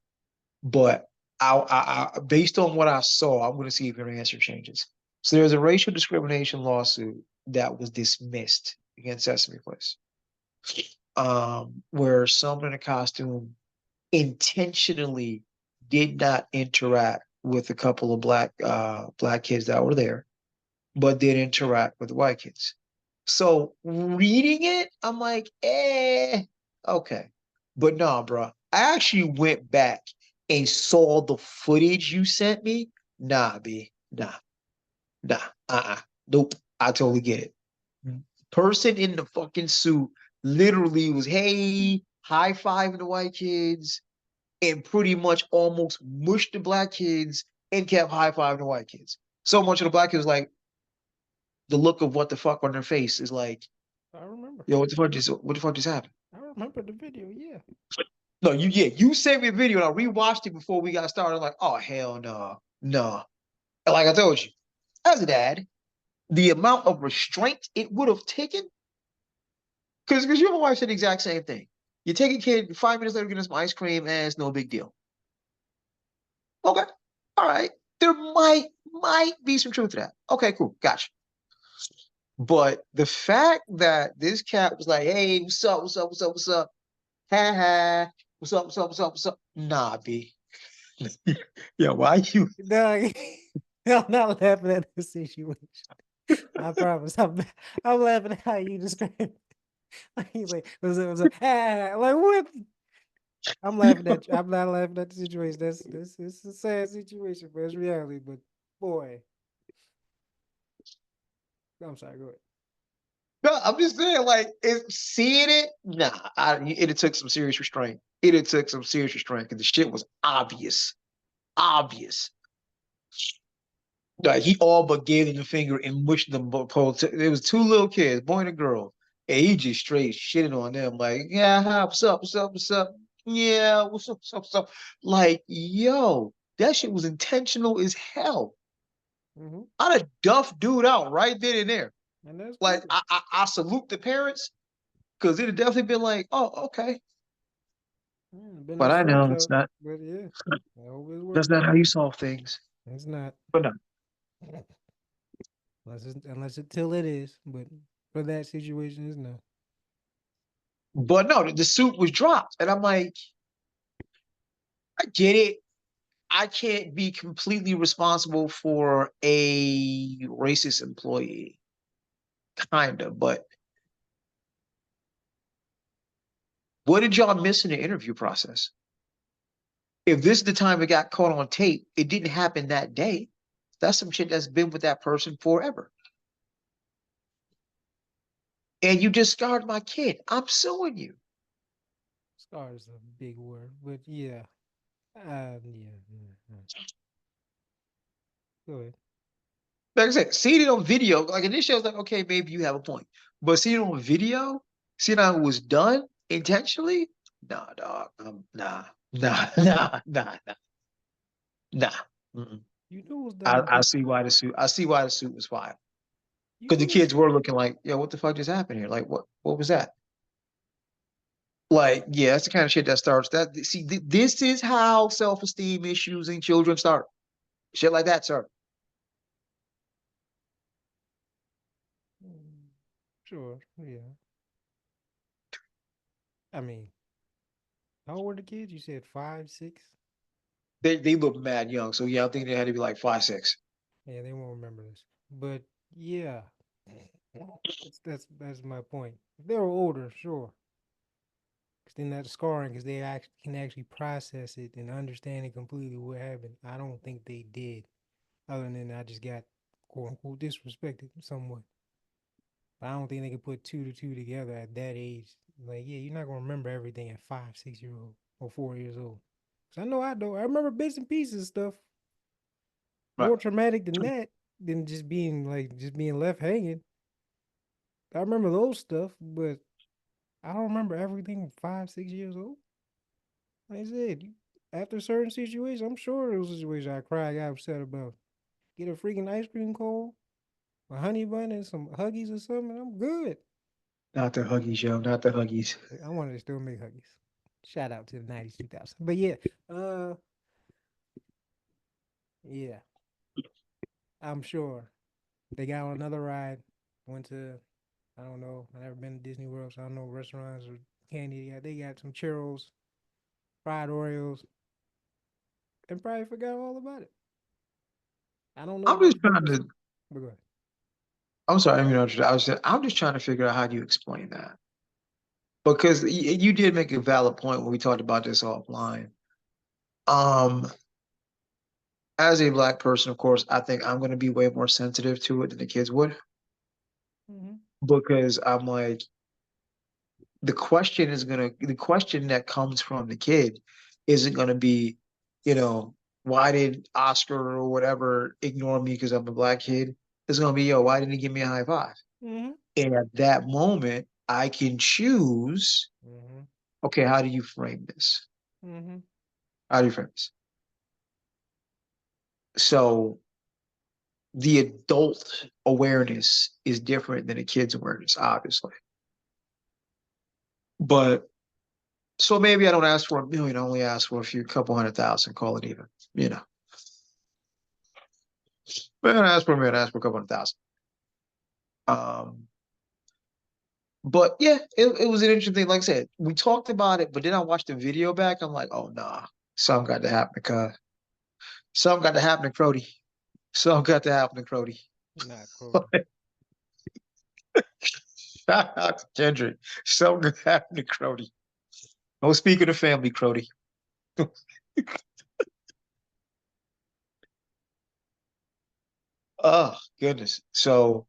But based on what I saw, I'm going to see if your answer changes. So there's a racial discrimination lawsuit that was dismissed against Sesame Place, where someone in a costume intentionally did not interact with a couple of black kids that were there, but did interact with the white kids. So reading it, I'm like, okay. But nah, bro. I actually went back and saw the footage you sent me. Nah, B. Nah. Nope. I totally get it. Person in the fucking suit literally was, hey, high fiving the white kids and pretty much almost mushed the black kids and kept high fiving the white kids. So much of the black kids like the look of what the fuck on their face is like, I remember. yo, what the fuck just happened? I remember the video, yeah. No, you sent me a video and I rewatched it before we got started. I'm like, oh hell no, no. And like I told you, as a dad, the amount of restraint it would have taken, because you and my wife said the exact same thing. You take a kid, 5 minutes later, get us some ice cream, and it's no big deal. Okay, all right. There might be some truth to that. Okay, cool, gotcha. But the fact that this cat was like, hey, what's up, what's up, what's up, what's up? Ha ha, what's up, what's up, what's up, what's up? Nah, B. Yeah, why you? Dog, I'm not laughing at the situation. I promise. I'm laughing at how you describe it. Like, he's like, ah, like what? I'm laughing at you. I'm not laughing at the situation. It's a sad situation, but it's reality. But boy, I'm sorry. Go ahead. No, I'm just saying, like, seeing it, nah, it took some serious restraint. It took some serious restraint because the shit was obvious. Obvious. Like, he all but gave them the finger and mushed them both. There was two little kids, boy and a girl. And he just straight shitting on them, like, yeah, what's up, what's up, what's up? Yeah, what's up, what's up, what's up? Like, yo, that shit was intentional as hell. Mm-hmm. I'd have duffed dude out right then and there. And that's Like, cool. I salute the parents because it'd have definitely been like, oh, okay. Been a But I stress know it's out, not, but yeah, I hope it that's works not out. how you solve things. It's not. But no. Unless it till it is, but for that situation, it's not. But no, the suit was dropped. And I'm like, I get it. I can't be completely responsible for a racist employee, kind of. But what did y'all miss in the interview process? If this is the time it got caught on tape, it didn't happen that day. That's some shit that's been with that person forever. And you just scarred my kid. I'm suing you. Scar is a big word, but yeah, yeah. Go ahead. Like I said, seeing it on video, like initially I was like, okay, maybe you have a point. But seeing it on video, seeing how it was done intentionally, nah, dog. Nah, nah, nah, nah, nah, nah. Mm-mm. You know what's I, dumb I too. see why the suit. I see why the suit was fired You because the know what's kids were looking like, yo, what the fuck just happened here? Like, what was that? Like, yeah, that's the kind of shit that starts. That see, this is how self-esteem issues in children start. Shit like that start. sure, yeah. I mean, how old were the kids? You said 5, 6. They look mad young, so yeah, I think they had to be like 5, 6. Yeah, they won't remember this, but yeah, that's my point. If they were older, sure, because then that's scarring, because they can actually process it and understand it completely what happened. I don't think they did. Other than I just got quote unquote disrespected somewhat. But I don't think they can put two to two together at that age. Like, yeah, you're not gonna remember everything at 5, 6 year old or 4 years old. Cause I know I don't. I remember bits and pieces of stuff Right. more traumatic than that, than just being left hanging. I remember those stuff, but I don't remember everything 5, 6 years old. Like I said, after certain situations, I'm sure there was situations I cried, got upset about. Get a freaking ice cream cone, a honey bun, and some huggies or something. I'm good. Not the Huggies, yo, not the Huggies. I wanted to still make huggies. Shout out to the 90s, 2000. But yeah, uh, yeah, I'm sure they got on another ride. Went to, I don't know, I never been to Disney World, so I don't know restaurants or candy. They got some churros, fried Oreos, and probably forgot all about it. I don't know I'm if that's just trying because, to. but go ahead. I'm sorry, I mean, I'm just trying to figure out how do you explain that because you did make a valid point when we talked about this offline. Um, as a black person, of course, I think I'm going to be way more sensitive to it than the kids would Mm-hmm. because I'm like, the question that comes from the kid isn't gonna be, you know, why did Oscar or whatever ignore me because I'm a black kid? It's gonna be, yo, why didn't he give me a high five? Mm-hmm. And at that moment, I can choose, Mm-hmm. okay, how do you frame this? Mm-hmm. How do you frame this? So the adult awareness is different than a kid's awareness, obviously. But so maybe I don't ask for 1 million, I only ask for a few couple 100,000, call it even, you know. But I ask for 1 million, I ask for a couple 100,000. Um, but yeah, it was an interesting thing. Like I said, we talked about it, but then I watched the video back. I'm like, oh nah, something got to happen, cuz something got to happen to Crody. Something got to happen to Crody. Not Cody. Shout out to Kendrick. Something got to happen to Crody. Don't speak of the family, Crody. Oh goodness. So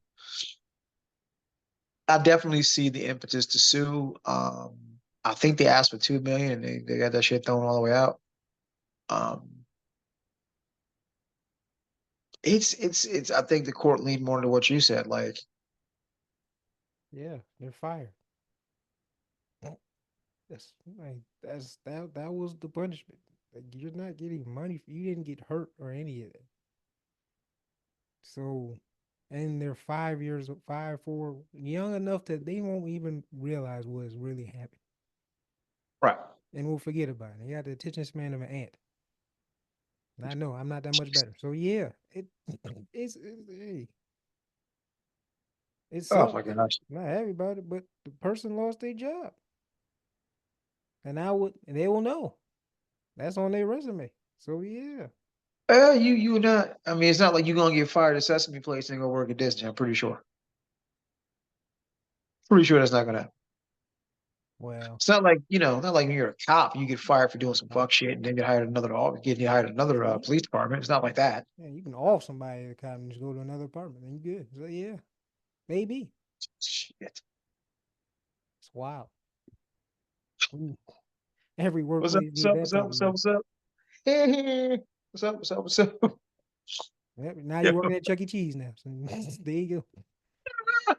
I definitely see the impetus to sue. I think they asked for 2 million and they got that shit thrown all the way out. Um, it's I think the court leaned more into what you said. Like, Yeah, they're fired. That's like that was the punishment. Like you're not getting money. You didn't get hurt or any of that. So, and they're 5 years, 5, 4, young enough that they won't even realize what's really happening, right. and will forget about it. They got the attention span of an ant. And I know I'm not that much better. So yeah, hey, it Oh my sucks. gosh. Not everybody, but the person lost their job, and they will know. That's on their resume. So yeah. You not. I mean, it's not like you're gonna get fired at Sesame Place and go work at Disney. I'm pretty sure. Pretty sure that's not gonna happen. Well, It's not like not like when you're a cop, you get fired for doing some uh, fuck shit and then get hired another see, police department. It's not like that. yeah, you can off somebody at a cop and just go to another apartment, and you good. So yeah, maybe Shit. it's wild. Ooh, every What's up? workplace What's need up? that What's up? type of What's up? law. What's up? Hey, hey, hey. What's up? What's up? What's up? Yep, now Yeah, you're working at Chuck E. Cheese now. So there you go.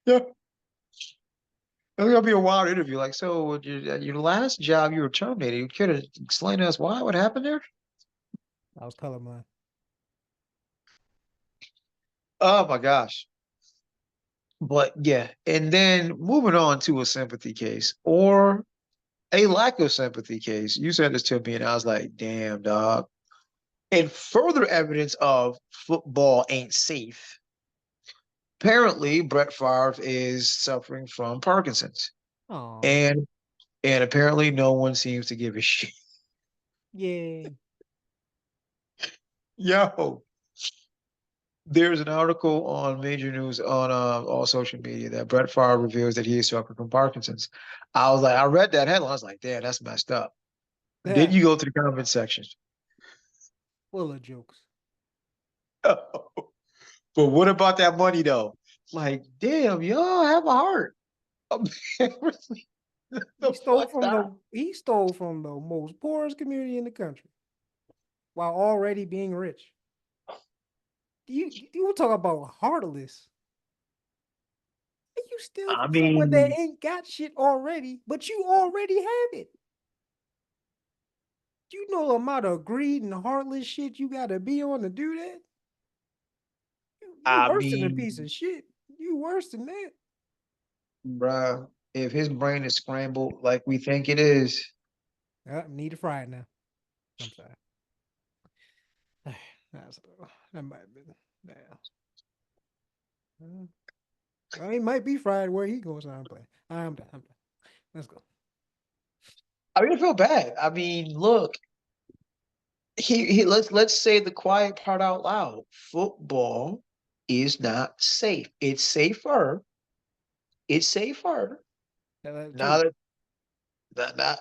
yeah. It's gonna be a wild interview. Like, so your last job, you were terminated. You could have explained to us why? What happened there? I was colorblind. Oh my gosh. But yeah, and then moving on to a sympathy case or a lack of sympathy case. You said this to me, and I was like, damn, dog. And further evidence of football ain't safe. Apparently, Brett Favre is suffering from Parkinson's. Oh, And and apparently no one seems to give a shit. yay. Yo, there's an article on major news on all social media that Brett Favre reveals that he is suffering from Parkinson's. I was like, I read that headline. I was like, damn, that's messed up. Then Yeah, you go to the comment section. full of jokes. But what about that money though? Like, damn, y'all have a heart. The fuck that? He stole from the most poorest community in the country while already being rich. You talk about heartless. You steal I from someone that mean, ain't got shit already, but you already have it. You know the amount of greed and heartless shit you gotta be on to do that? You I worse than a piece mean, of shit. You worse than that. bruh, if his brain is scrambled like we think it is, Need to fry it now. I'm sorry. That's, that might have been. Yeah. Well, he might be fried where he goes. I'm playing. I'm done. I'm done. Let's go. I mean, I feel bad. I mean, look, he let's say the quiet part out loud. Football is not safe. It's safer. It's safer. Tell that Now too.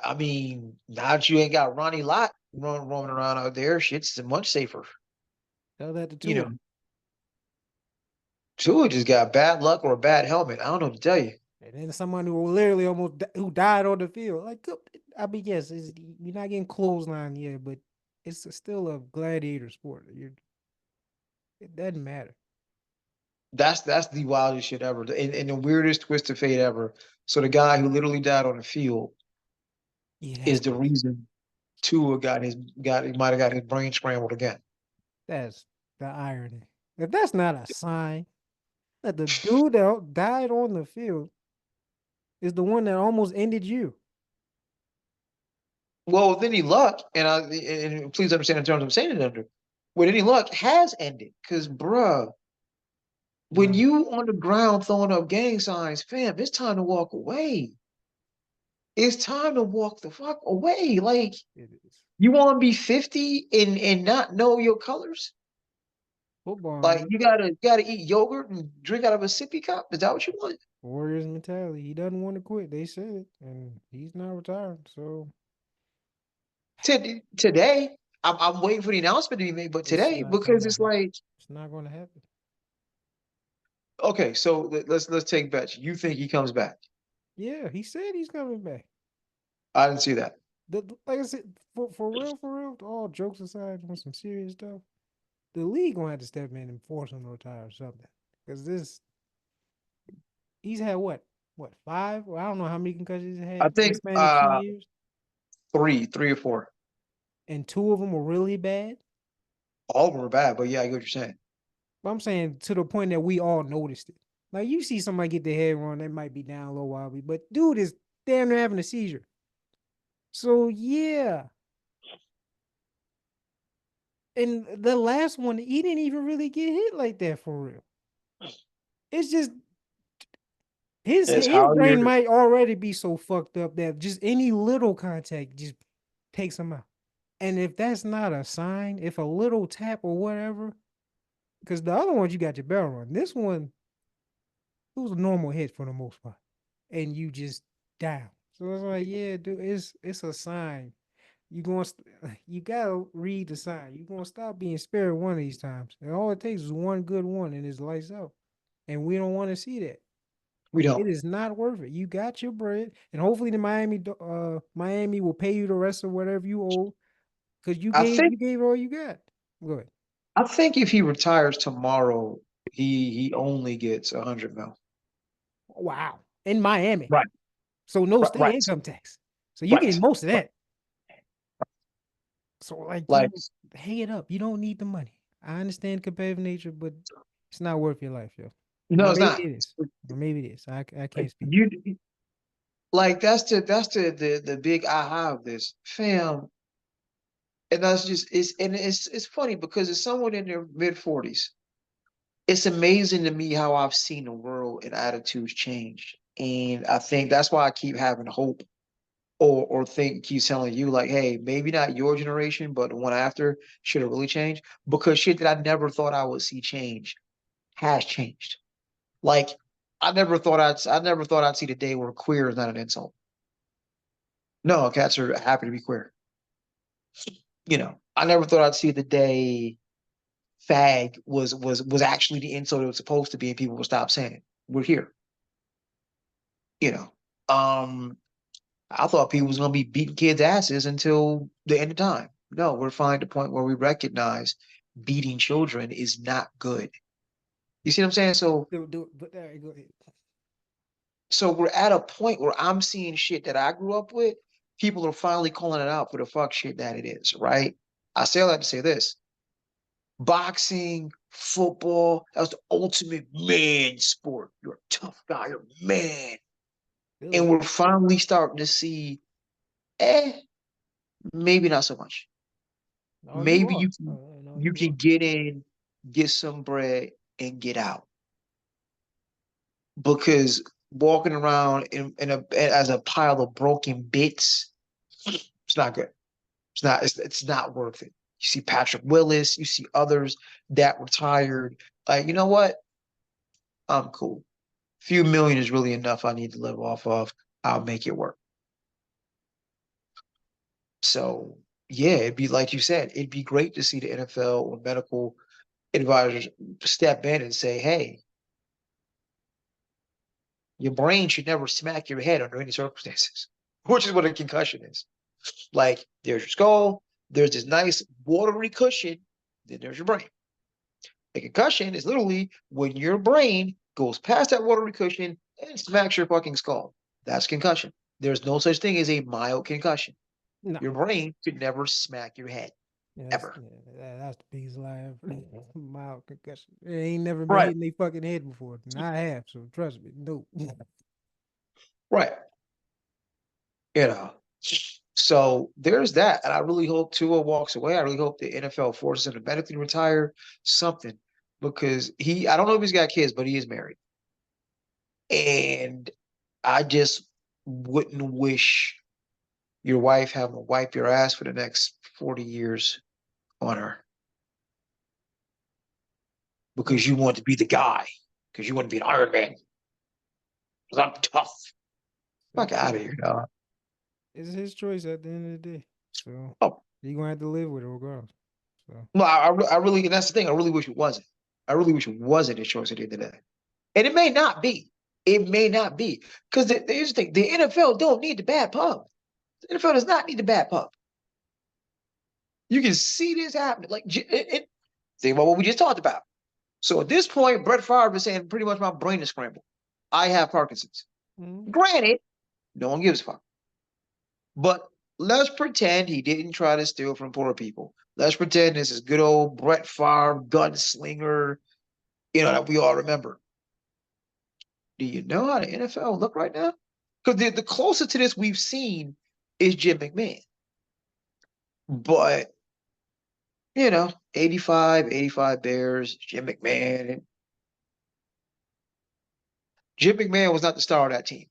I mean, now that you ain't got Ronnie Lott roaming around out there, shit's much safer. Tell that to You Tua. know, Tua just got bad luck or a bad helmet. I don't know what to tell you. And then someone who literally who died on the field. Like, I mean, yes, you're not getting clothesline yet, but still a gladiator sport. It doesn't matter. That's the wildest shit ever, and the weirdest twist of fate ever. So the guy who literally died on the field Yeah, is the reason Tua he might have got his brain scrambled again. that's the irony. If that's not a sign that the dude that died on the field is the one that almost ended you. Well, with any luck, and please understand in terms I'm saying it under, with any luck has ended. Cause bruh, when No, you on the ground throwing up gang signs, fam, it's time to walk away. It's time to walk the fuck away. Like it is. you want to be 50 and not know your colors? Like Football, you gotta eat yogurt and drink out of a sippy cup. Is that what you want? Warriors mentality. He doesn't want to quit. They said it, and he's not retired. So Today, I'm waiting for the announcement to be made, but it's today not because gonna it's happen. like It's not gonna happen. Okay, so let's take bets. You think he comes back? Yeah, he said he's coming back. I didn't see that. Like I said, for real, all jokes aside, on some serious stuff, the league gonna have to step in and force him to retire or something. Because he's had what, five? Well, I don't know how many concussions he's I had in the think span of 2 years, three or four. and two of them were really bad. All of them are bad, but yeah, I get what you're saying. But I'm saying to the point that we all noticed it. Like you see somebody get their head wrong, they might be down a little wobbly, but dude is damn near having a seizure. So yeah. And the last one, he didn't even really get hit like that for real. It's just It's his how you're. brain might already be so fucked up that just any little contact just takes him out. And if that's not a sign, if a little tap or whatever, because the other ones you got your barrel on. This one, it was a normal hit for the most part. And you just down. So it's like, yeah, dude, it's a sign. You going you gotta read the sign. You're gonna stop being spared one of these times. And all it takes is one good one and it's lights out. And we don't want to see that. We It don't. is not worth it. You got your bread, and hopefully the Miami will pay you the rest of whatever you owe because I think. you gave all you got. Go ahead. I think if he retires tomorrow, he only gets 100 mil. Wow. In Miami. Right. So no Right. state Right. income tax. So you getting Right. most of Right. that. So like Like you hang it up. You don't need the money. I understand competitive nature, but it's not worth your life, yo. no, Or it's maybe not. it is. Or maybe it is. I can't speak. You like that's the big aha of this, fam. And that's just it's funny because it's someone in their mid 40s. It's amazing to me how I've seen the world and attitudes change. And I think that's why I keep having hope or think keep telling you like, hey, maybe not your generation, but the one after should have really changed because shit that I never thought I would see change has changed. Like I never thought I'd see the day where queer is not an insult. No, cats are happy to be queer. I never thought I'd see the day fag was actually the insult it was supposed to be, and people would stop saying it. We're here. You know. Um, I thought people was gonna be beating kids' asses until the end of time. No, we're finally at the point where we recognize beating children is not good. You see what I'm saying? So But go ahead. so we're at a point where I'm seeing shit that I grew up with. People are finally calling it out for the fuck shit that it is, right? I say all that to say this. Boxing, football, that was the ultimate man sport. You're a tough guy, you're a man. And Really? we're finally starting to see, maybe not so much. No, you Maybe are. No, you you can are. get in, get some bread, and get out. Because walking around as a pile of broken bits, it's not good. It's not worth it. You see Patrick Willis, you see others that retired. Like, you know what? I'm cool. Few million is really enough I need to live off of. I'll make it work. So yeah, it'd be like you said, it'd be great to see the NFL or medical advisors step in and say, hey, your brain should never smack your head under any circumstances, which is what a concussion is. Like, there's your skull, there's this nice watery cushion, then there's your brain. A concussion is literally when your brain goes past that watery cushion and smacks your fucking skull. That's concussion. There's no such thing as a mild concussion. No. Your brain could never smack your head, ever. That's the biggest lie ever. Mild concussion. They ain't never been Right, hitting their fucking head before. And I have, so trust me. No. right. You know. So there's that. And I really hope Tua walks away. I really hope the NFL forces him to medically retire something because I don't know if he's got kids, but he is married. And I just wouldn't wish your wife having to wipe your ass for the next 40 years on her Mm. because you want to be the guy, because you want to be an Iron Man. Because I'm tough. Fuck out of here, dog. It's his choice at the end of the day. So Oh, he gonna have to live with it regardless. So no, I really, and that's the thing. I really wish it wasn't. I really wish it wasn't his choice at the end of the day. And it may not be. It may not be. Because here's the thing, the NFL don't need the bad pub. The NFL does not need the bad pub. You can see this happening. Like, think about what we just talked about. So at this point, Brett Favre is saying pretty much my brain is scrambled. I have Parkinson's. Mm-hmm. Granted, no one gives a fuck. But let's pretend he didn't try to steal from poor people. Let's pretend this is good old Brett Favre, gunslinger, that we all remember. Do you know how the NFL look right now? Because the closest to this we've seen is Jim McMahon. But, 85 Bears, Jim McMahon. Jim McMahon was not the star of that team.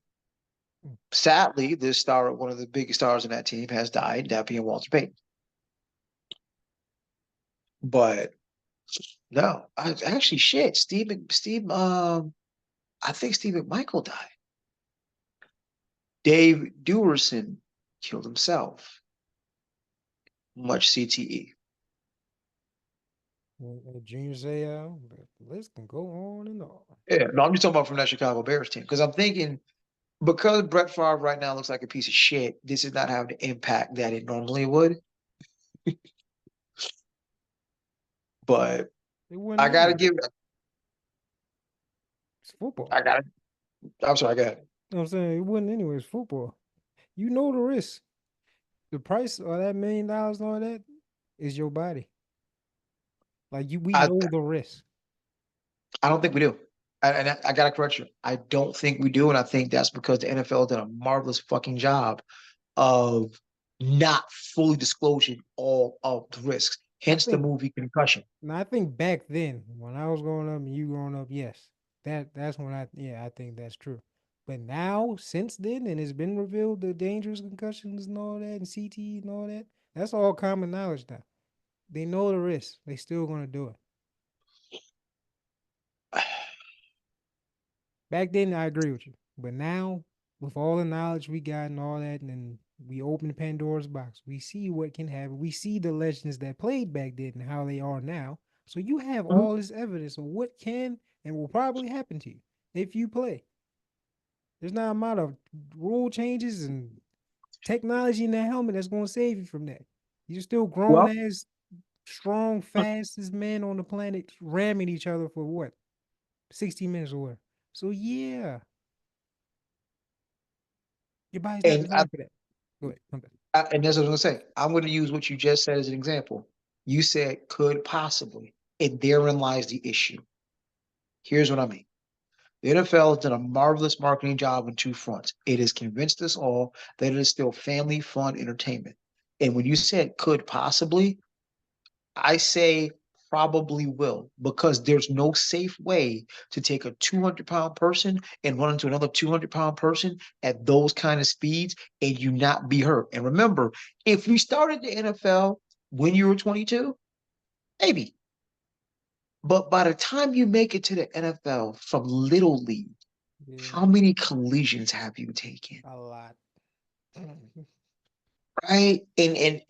Sadly, this star, one of the biggest stars in that team, has died, that being Walter Payton. But no, actually shit. I think Steve McMichael died. Dave Duerson killed himself. Much CTE. Junior Seau, the list can go on and on. Yeah, no, I'm just talking about from that Chicago Bears team. Because I'm thinking, because Brett Favre right now looks like a piece of shit, this is not having the impact that it normally would. But It wouldn't I gotta anyway. give It's football. I'm sorry, I got it. You know what I'm saying? It wouldn't anyway. It's football. You know the risk. The price of that $1 million and all that is your body. Like we I know the risk. I don't think we do. And I gotta correct you. I don't think we do, and I think that's because the NFL did a marvelous fucking job of not fully disclosing all of the risks. I Hence the think movie Concussion. I think back then, when I was growing up and you growing up, yes. That's when I think that's true. But now, since then, and it's been revealed the dangerous concussions and all that and CTE and all that, that's all common knowledge now. They know the risk. They still gonna do it. Back then, I agree with you. But now, with all the knowledge we got and all that, and then we open Pandora's box, we see what can happen. We see the legends that played back then and how they are now. So you have Mhm. all this evidence of what can and will probably happen to you if you play. There's not a amount of rule changes and technology in that helmet that's going to save you from that. You're still grown Well, as strong, fastest men on the planet ramming each other for what? 60 minutes or what? So yeah, your body's not and designed for that. Go ahead. I'm done. and that's what I was gonna say. I'm gonna use what you just said as an example. You said could possibly, and therein lies the issue. Here's what I mean. The NFL has done a marvelous marketing job on two fronts. It has convinced us all that it is still family fun entertainment. And when you said could possibly, I say probably will, because there's no safe way to take a 200-pound person and run into another 200-pound person at those kind of speeds and you not be hurt. And remember, if you started the NFL when you were 22, maybe. But by the time you make it to the NFL from Little League, Yeah, how many collisions have you taken? a lot. Right? And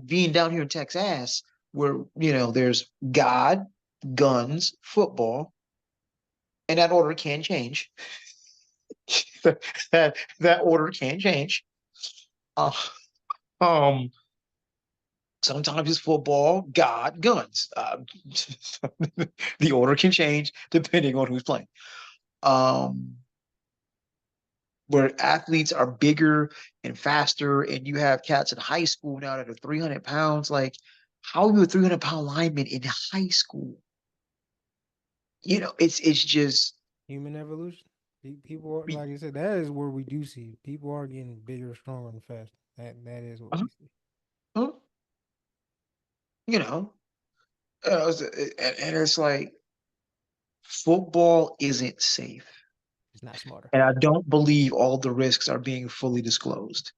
being down here in Texas, where there's God, guns, football, and that order can change. that order can change. Uh, um, Sometimes it's football, God, guns. The order can change depending on who's playing. Um, where athletes are bigger and faster, and you have cats in high school now that are 300 pounds. Like, how are you a 300-pound lineman in high school? It's just Human evolution. People are, like I said, that is where we do see people are getting bigger, stronger, and faster. That is what uh, we see. uh, you know, and it's like football isn't safe, It's not smarter. and I don't believe all the risks are being fully disclosed.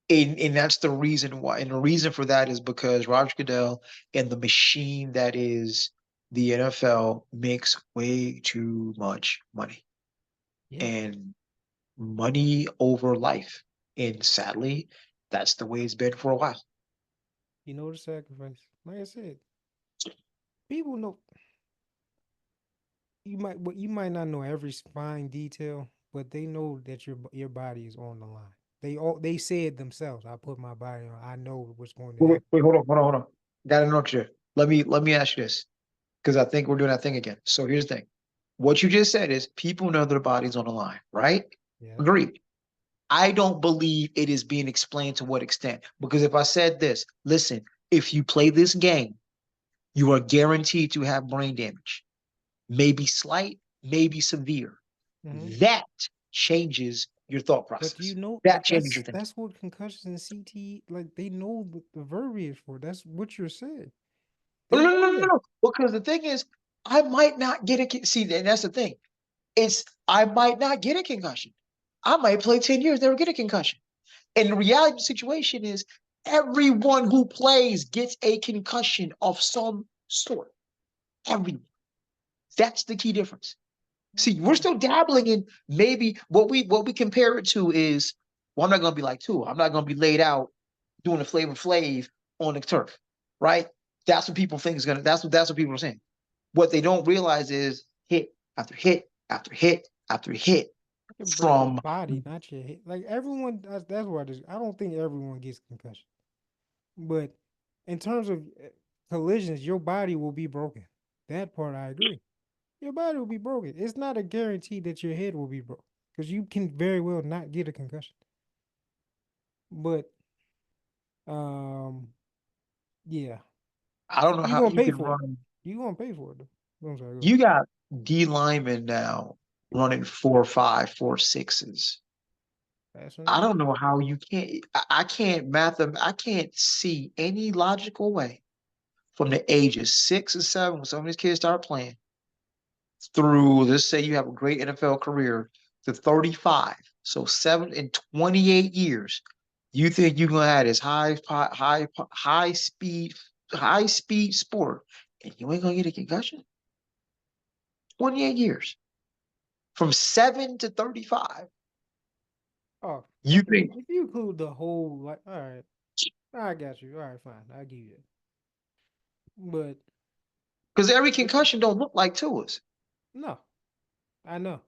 And that's the reason why. And the reason for that is because Roger Goodell and the machine that is the NFL makes way too much money. Yeah, And money over life. And sadly, that's the way it's been for a while. you know the sacrifice. Like I said, people know you might not know every fine detail, but they know that your body is on the line. They say it themselves. I put my body on. I know what's going to Wait, happen. wait, hold on. Got to interrupt you. Let me ask you this because I think we're doing that thing again. So here's the thing. What you just said is people know their body's on the line, right? Yeah. Agreed. I don't believe it is being explained to what extent. Because if I said this, listen, if you play this game, you are guaranteed to have brain damage, maybe slight, maybe severe. Hmm. That changes your thought But you process. know, That but changes your thinking. that's what concussions and CTE, like they know the verbiage for. That's what you're saying. No, They no, no, know no, no, that. no. Because the thing is, I might not get a see, and that's the thing. It's I might not get a concussion. I might play 10 years, never get a concussion. And the reality of the situation is everyone who plays gets a concussion of some sort. Everyone. That's the key difference. See, we're Mm. still dabbling in maybe what we compare it to is well, I'm not gonna be like two. I'm not gonna be laid out doing a Flavor Flav on the turf, right? That's what people think is gonna. That's what people are saying. What they don't realize is hit after hit after hit after hit You can break your from. body, not your head. Like everyone, that's why I don't think everyone gets concussion. But in terms of collisions, your body will be broken. That part I agree. Your body will be broken. It's not a guarantee that your head will be broken because you can very well not get a concussion. But um, yeah, I don't know you how gonna you pay can for it. run. You gonna pay for it though. I'm sorry. Go ahead. You got D linemen now running 4.5, 4.6s. Faster than I me. don't know how you can't. I can't math them. I can't see any logical way from the ages 6 and 7 when some of these kids start playing through. Let's say you have a great NFL career to 35. So 7 in 28 years, you think you're gonna have this high speed sport, and you ain't gonna get a concussion? 28 years from 7 to 35. Oh, You okay. think If you include the whole, like, all right, I got you. All right, fine, I give you that. But because every it, concussion don't look like to us. no, I know,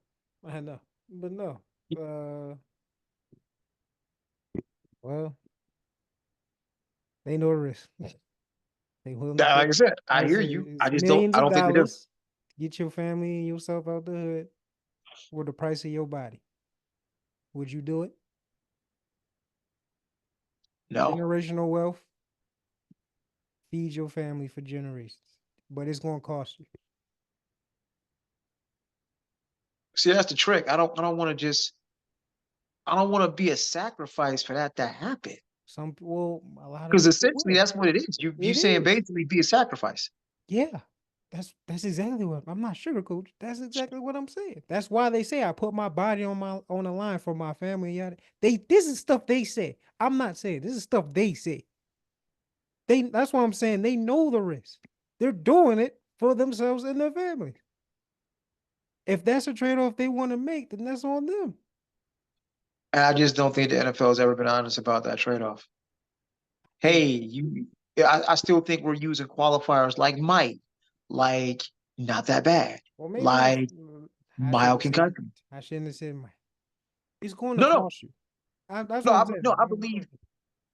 I know, but no. Uh, well, they know the risk. They willing to Like pay. I said, I Like I hear said, you. I it's just don't. millions I of don't think they do. dollars to get your family and yourself out the hood for the price of your body. Would you do it? No. Generational wealth, feed your family for generations, but it's gonna cost you. See, that's the trick. I don't want to just. I don't want to be a sacrifice for that to happen. Well, a lot of Because people essentially, will. that's what it is. You It saying is. basically be a sacrifice. Yeah. That's exactly what I'm not sugarcoat. That's exactly what I'm saying. That's why they say I put my body on the line for my family. Yada. This is stuff they say. I'm not saying this is stuff they say. That's why I'm saying they know the risk. They're doing it for themselves and their families. If that's a trade-off they want to make, then that's on them. And I just don't think the NFL has ever been honest about that trade off. They Hey, yeah, I still think we're using qualifiers like might, like not that bad, Well, maybe not. like I shouldn't mild have said. concussion. I shouldn't have said my. It's going to No, no, cost you. That's no. what I'm saying. No,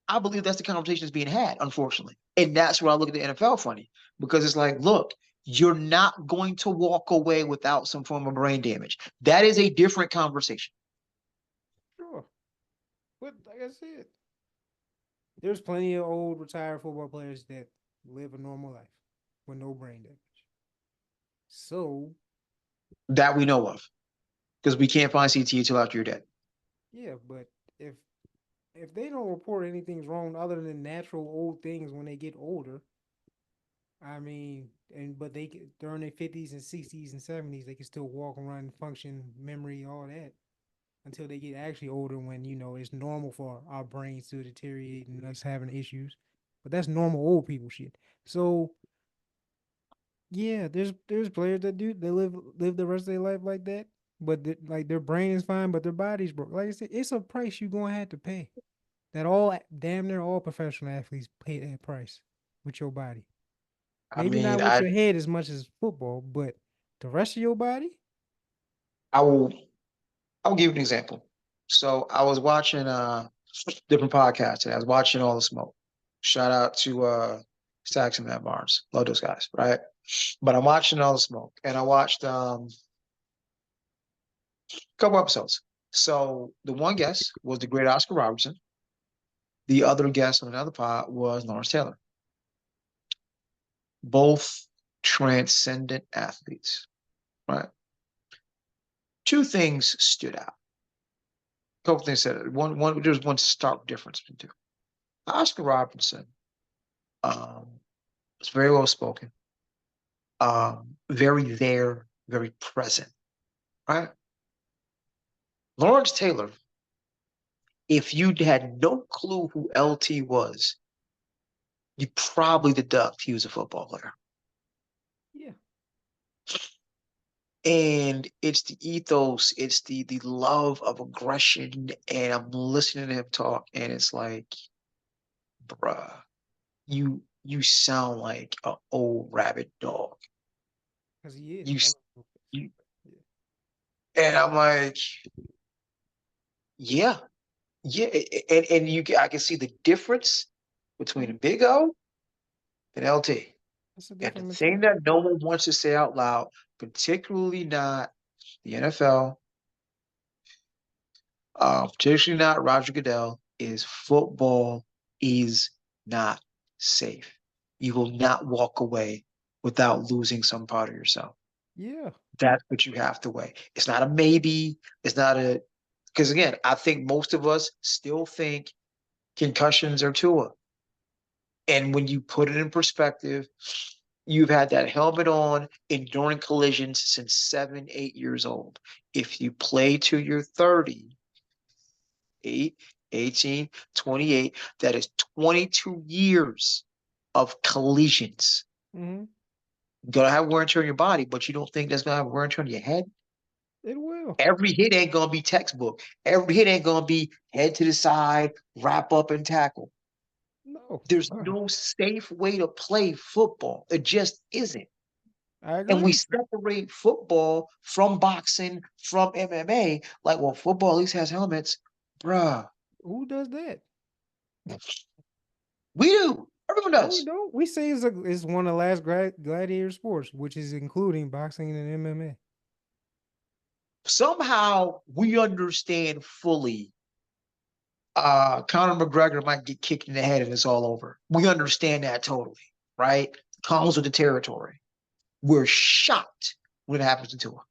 I believe that's the conversation that's being had, unfortunately. And that's where I look at the NFL funny because it's like, look, you're not going to walk away without some form of brain damage. That is a different conversation. Sure, but like I said, there's plenty of old retired football players that live a normal life with no brain damage. So That we know of because we can't find CTE until after you're dead. yeah, but if if they don't report anything's wrong other than natural old things when they get older, I mean, but during their 50s and 60s and 70s, they can still walk, run, function, memory, all that until they get actually older when it's normal for our brains to deteriorate and us having issues. But that's normal old people shit. So yeah, there's players that do they live the rest of their life like that, but like their brain is fine, but their body's broke. Like I said, it's a price you're gonna have to pay. That damn near all professional athletes pay that price with your body. I Maybe mean, not with your head as much as football, but The rest of your body? I will I'll give you an example. So I was watching different podcasts and I was watching All the Smoke. Shout out to Stacks and Kendrick. Love those guys, right? But I'm watching All the Smoke and I watched a couple episodes. So the one guest was the great Oscar Robertson. The other guest on another pod was Lawrence Taylor. Both transcendent athletes, right? Two things stood out. A couple things said there's one stark difference between the two. Oscar Robertson was very well spoken, very there, very present, right? Lawrence Taylor, if you had no clue who LT was, you probably deduct he was a football player. Yeah. And it's the ethos, it's the love of aggression, and I'm listening to him talk, and it's like, bruh, you sound like an old rabid dog. Because he is. You I love Memphis. you Yeah. and I'm like, yeah, yeah, and I can see the difference between a Mhm. Big O and LT. That's a And the different thing mentality. that no one wants to say out loud, particularly not the NFL, particularly not Roger Goodell, is football is not safe. You will not walk away without losing some part of yourself. Yeah. That's what you have to weigh. It's not a maybe. It's not a because again, I think most of us still think concussions are Tua. And when you put it in perspective, you've had that helmet on enduring collisions since 7, 8 years old. If you play to your 30, 8, 18, 28, that is 22 years of collisions. Hmm. You're gonna have wear and tear on your body, but you don't think that's gonna have wear and tear on your head? It will. Every hit ain't gonna be textbook. Every hit ain't gonna be head to the side, wrap up and tackle. No. There's no safe way to play football. It just isn't. I And we agree. separate football from boxing, from MMA. Like, well, football at least has helmets. Bruh, Who does that? we do. Everyone No, we does. don't. We say it's one of the last gladiator sports, which is including boxing and MMA. Somehow we understand fully Conor McGregor might get kicked in the head and it's all over. We understand that totally, right? Comes with the territory. We're shocked when it happens to Tua.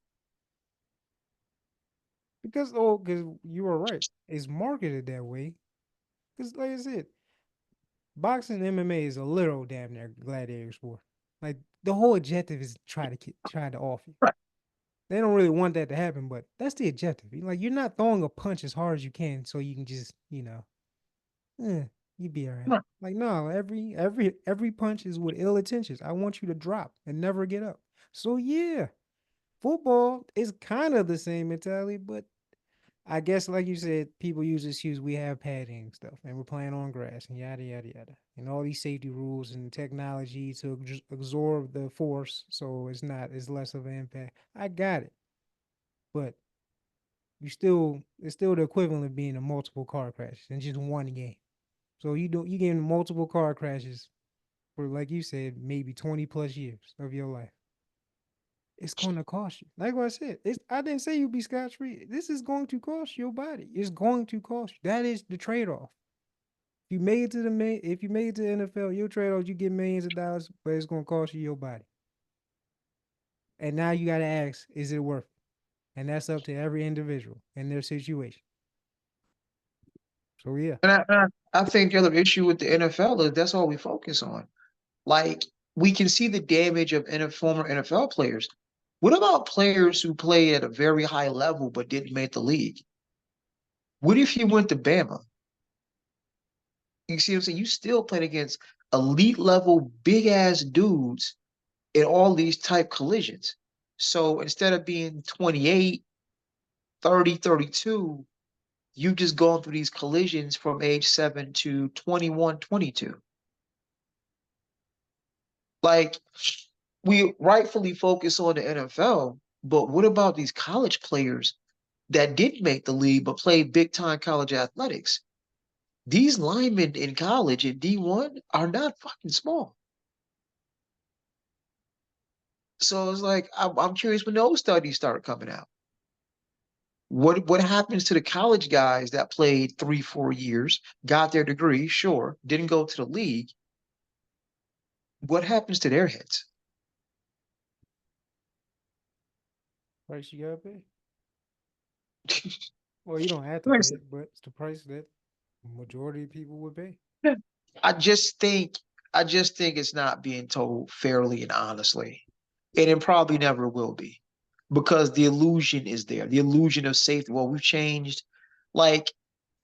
Because you are right. It's marketed that way. Because like I said, boxing and MMA is a literal damn near gladiator sport. Like the whole objective is try to off you. Right. They don't really want that to happen, but that's the objective. Like you're not throwing a punch as hard as you can, so you can just you be all right. Right. Like no, every punch is with ill intentions. I want you to drop and never get up. So yeah, football is kind of the same mentality, but I guess, like you said, people use this excuse we have padding and stuff, and we're playing on grass and yada yada yada, and all these safety rules and technology to absorb the force, so it's less of an impact. I got it, but it's still the equivalent of being in multiple car crashes in just one game. So you get in multiple car crashes for, like you said, maybe 20 plus years of your life. It's going to cost you. Like what I said, I didn't say you'd be scot free. This is going to cost your body. It's going to cost you. That is the trade off. If you made it to the NFL, your trade off, you get millions of dollars, but it's going to cost you your body. And now you got to ask, is it worth it? And that's up to every individual and their situation. So yeah, And I think the other issue with the NFL is that's all we focus on. Like, we can see the damage of former NFL players. What about players who play at a very high level but didn't make the league? What if you went to Bama? You see what I'm saying? You still playing against elite level, big ass dudes in all these type collisions. So instead of being 28, 30, 32, you've just gone through these collisions from age 7 to 21, 22. Like, we rightfully focus on the NFL, but what about these college players that did make the league but played big time college athletics? These linemen in college in D1 are not fucking small. So it's like I'm curious when those studies start coming out. What happens to the college guys that played 3, 4 years, got their degree, sure, didn't go to the league? What happens to their heads? Price you gotta pay. Well, you don't have to Like I pay said, it, but it's the price that majority of people would pay. I just think I just think it's not being told fairly and honestly. And it probably never will be. Because the illusion is there. The illusion of safety. Well, we've changed. Like,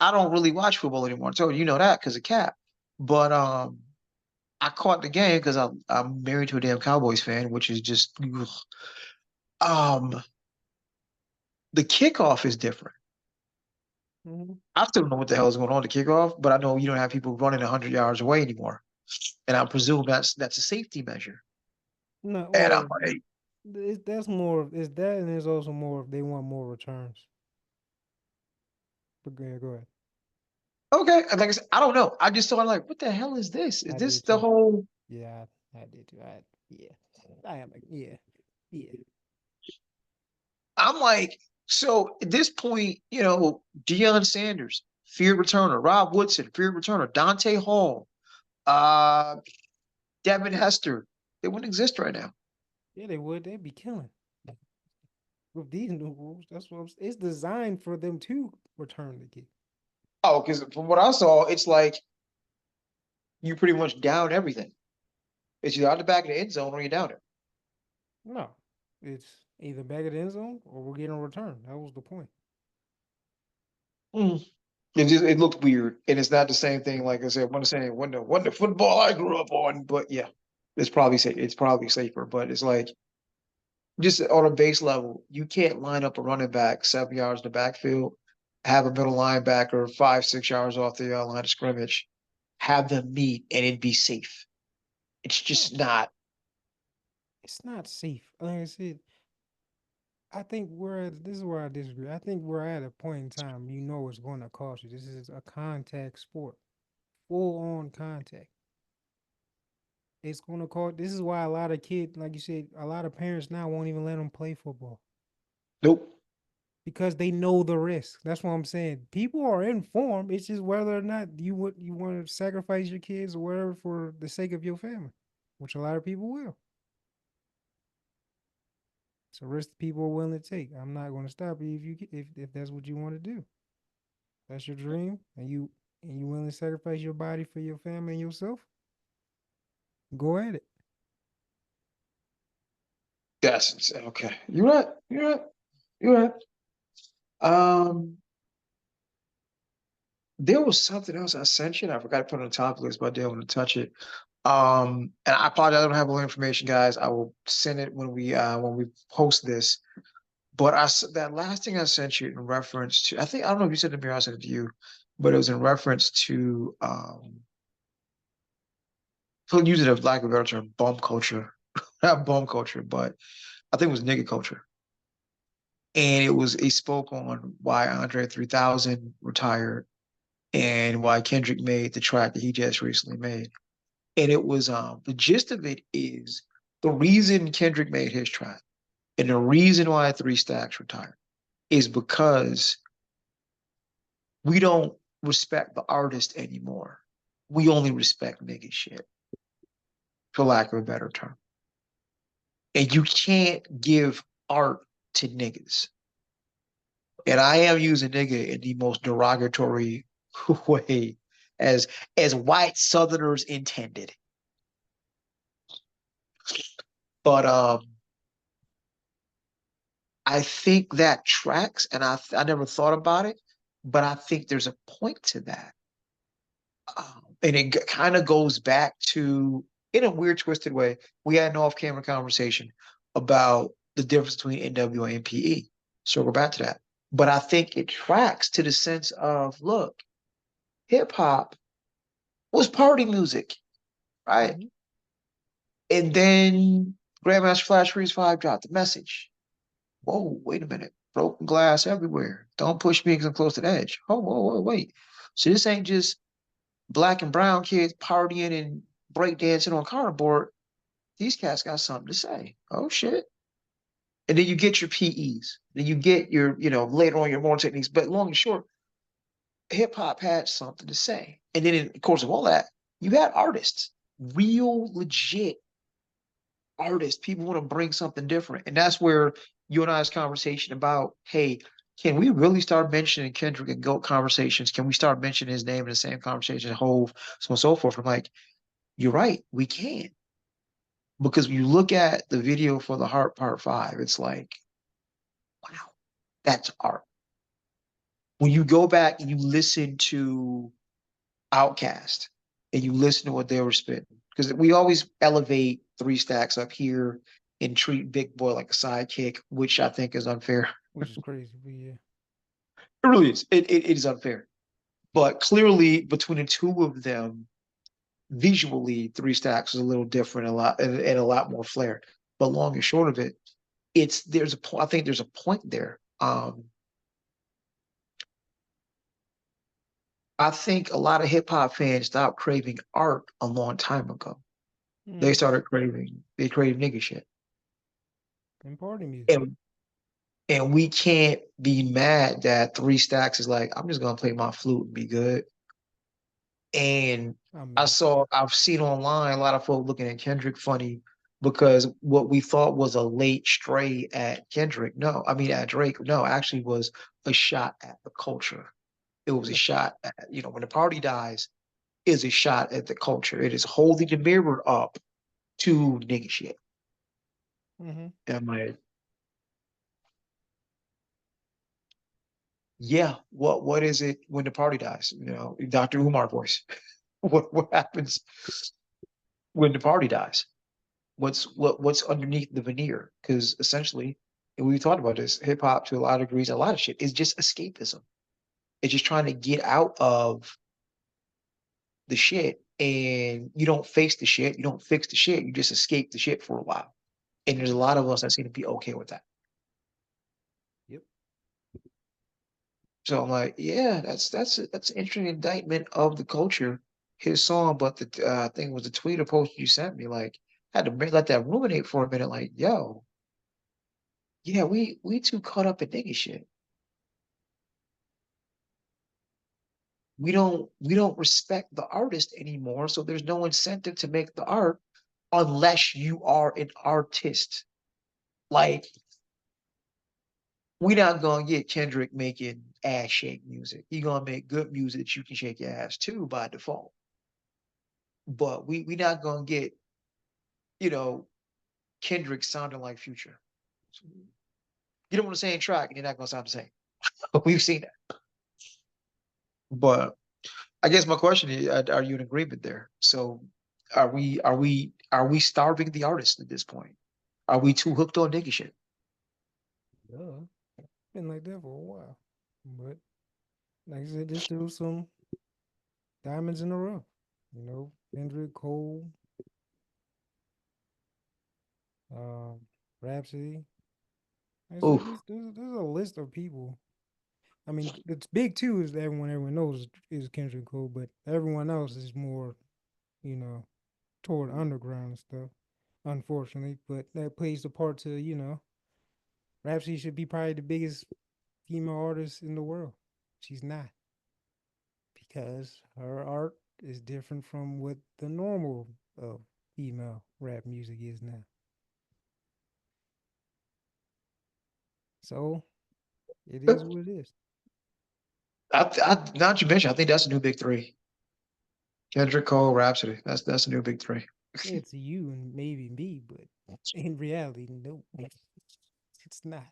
I don't really watch football anymore. So you know that because of Cap. But I caught the game because I'm married to a damn Cowboys fan, which is just ugh. um the kickoff is different. Hmm. I still don't know what the hell is going on to kickoff, but I know you don't have people running 100 yards away anymore. And I presume that's a safety measure. No, And I'm well, like, that's more. It's that, and there's also more. They want more returns. But go ahead. okay. And like I said, I don't know. I just thought like, what the hell is this? Is I this did the too. whole Yeah, I did too. Yeah, I am. Yeah, yeah. I'm like, so at this point, Deion Sanders, feared returner, Rob Woodson, feared returner, Dante Hall, uh, Devin Hester, they wouldn't exist right now. Yeah, they would. They'd be killing with these new rules. That's what it's designed for them to return the kick. Oh, because from what I saw, it's like you pretty much down everything. It's either out the back of the end zone or you down it. No, it's either back at the end zone or we're getting a return. That was the point. Mm. It looked weird, and it's not the same thing. Like I said, I'm saying when the football I grew up on, but yeah, it's probably safe. It's probably safer, but it's like just on a base level, you can't line up a running back 7 yards in the backfield, have a middle linebacker 5, 6 yards off the line of scrimmage, have them meet, and it'd be safe. It's No, just not. it's not safe. Like I said, I think we're at this is where I disagree. I think we're at a point in time you know it's going to cost you. This is a contact sport, full on contact. It's going to cost. This is why a lot of kids, like you said, a lot of parents now won't even let them play football Nope. because they know the risk. That's what I'm saying. People are informed. It's just whether or not you want to sacrifice your kids or whatever for the sake of your family, which a lot of people will. It's a risk that people are willing to take. I'm not going to stop you if that's what you want to do. That's your dream, and you willing to sacrifice your body for your family and yourself. Go at it. That's insane. Okay. You're right. You're right. You're right. Um, there was something else I sent you, and I forgot to put it on the top list, but I didn't want to touch it. And I apologize, I don't have all the information, guys. I will send it when we post this. But that last thing I sent you in reference to, I don't know if you sent it to me or I sent it to you, but it was in reference to for using a lack of a better term, bum culture. Not bum culture, but I think it was nigga culture. And he spoke on why Andre 3000 retired and why Kendrick made the track that he just recently made. And it was the gist of it is the reason Kendrick made his track and the reason why Three Stacks retired is because we don't respect the artist anymore. We only respect nigga shit, for lack of a better term. And you can't give art to niggas. And I am using nigga in the most derogatory way as white Southerners intended. But I think that tracks, and I never thought about it, but I think there's a point to that. And it kind of goes back to, in a weird, twisted way, we had an off-camera conversation about the difference between NWA and PE. Circle back to that. But I think it tracks to the sense of, look, hip hop was party music, right? Mm-hmm. And then Grandmaster Flash Freeze 5 dropped the message. Whoa, wait a minute. Broken glass everywhere. Don't push me because I'm close to the edge. Oh, whoa, whoa, wait. So this ain't just black and brown kids partying and breakdancing on cardboard. These cats got something to say. Oh shit. And then you get your PEs. Then you get your, later on your more techniques. But long and short, hip hop had something to say. And then in the course of all that, you had artists, real legit artists. People want to bring something different. And that's where you and I's conversation about, hey, can we really start mentioning Kendrick and Goat conversations? Can we start mentioning his name in the same conversation, Hove, so on and so forth? I'm like, you're right, we can. Because when you look at the video for the Heart Part 5, it's like, wow, that's art. When you go back and you listen to Outkast and you listen to what they were spitting, because we always elevate Three Stacks up here and treat Big Boy like a sidekick, which I think is unfair. which is crazy, but yeah. It really is. It is unfair. But clearly, between the two of them, visually, Three Stacks is a little different, a lot and a lot more flair. But long and short of it, I think there's a point there. I think a lot of hip hop fans stopped craving art a long time ago. They Mm. started they craved nigga shit. And party music. And we can't be mad that Three Stacks is like, I'm just gonna play my flute and be good. And I'm mad. I've seen online a lot of folks looking at Kendrick funny because what we thought was a late stray at Kendrick, no, I mean at Drake, no, actually was a shot at the culture. It was a Yeah. shot at, when the party dies, is a shot at the culture. It is holding the mirror up to nigga shit. Mm-hmm. And I'm like, yeah, what is it when the party dies? Dr. Umar voice. What happens when the party dies? What's underneath the veneer? Because essentially, and we've talked about this, hip hop to a lot of degrees, a lot of shit is just escapism. It's just trying to get out of the shit, and you don't face the shit, you don't fix the shit, you just escape the shit for a while. And there's a lot of us that seem to be okay with that. Yep. So I'm like, yeah, that's an interesting indictment of the culture. His song, but the I think it was the tweet or post you sent me. Like, had to let that ruminate for a minute. Like, yo, yeah, we too caught up in nigga shit. We don't respect the artist anymore. So there's no incentive to make the art unless you are an artist. Like, we not gonna get Kendrick making ass shake music. He gonna make good music that you can shake your ass to by default. But we not gonna get, you know, Kendrick sounding like Future. Get him on the same track and they're not gonna sound the same. We've seen that. But I guess my question is, are you in agreement there? So are we starving the artist at this point? Are we too hooked on nigga shit? Duh. Been like that for a while. But like I said, there's still some diamonds in the rough. Kendrick Cole, um, Rhapsody. Like I said, Oof. there's a list of people. I mean, it's big too is that everyone knows is Kendrick Cole, but everyone else is more, you know, toward underground and stuff. Unfortunately, but that plays a part to Rhapsody should be probably the biggest female artist in the world. She's not because her art is different from what the normal female rap music is now. So it is what it is. Now that you mention, I think that's a new big three. Kendrick Cole, Rhapsody. That's a new big three. It's you and maybe me, but in reality, no, it's not.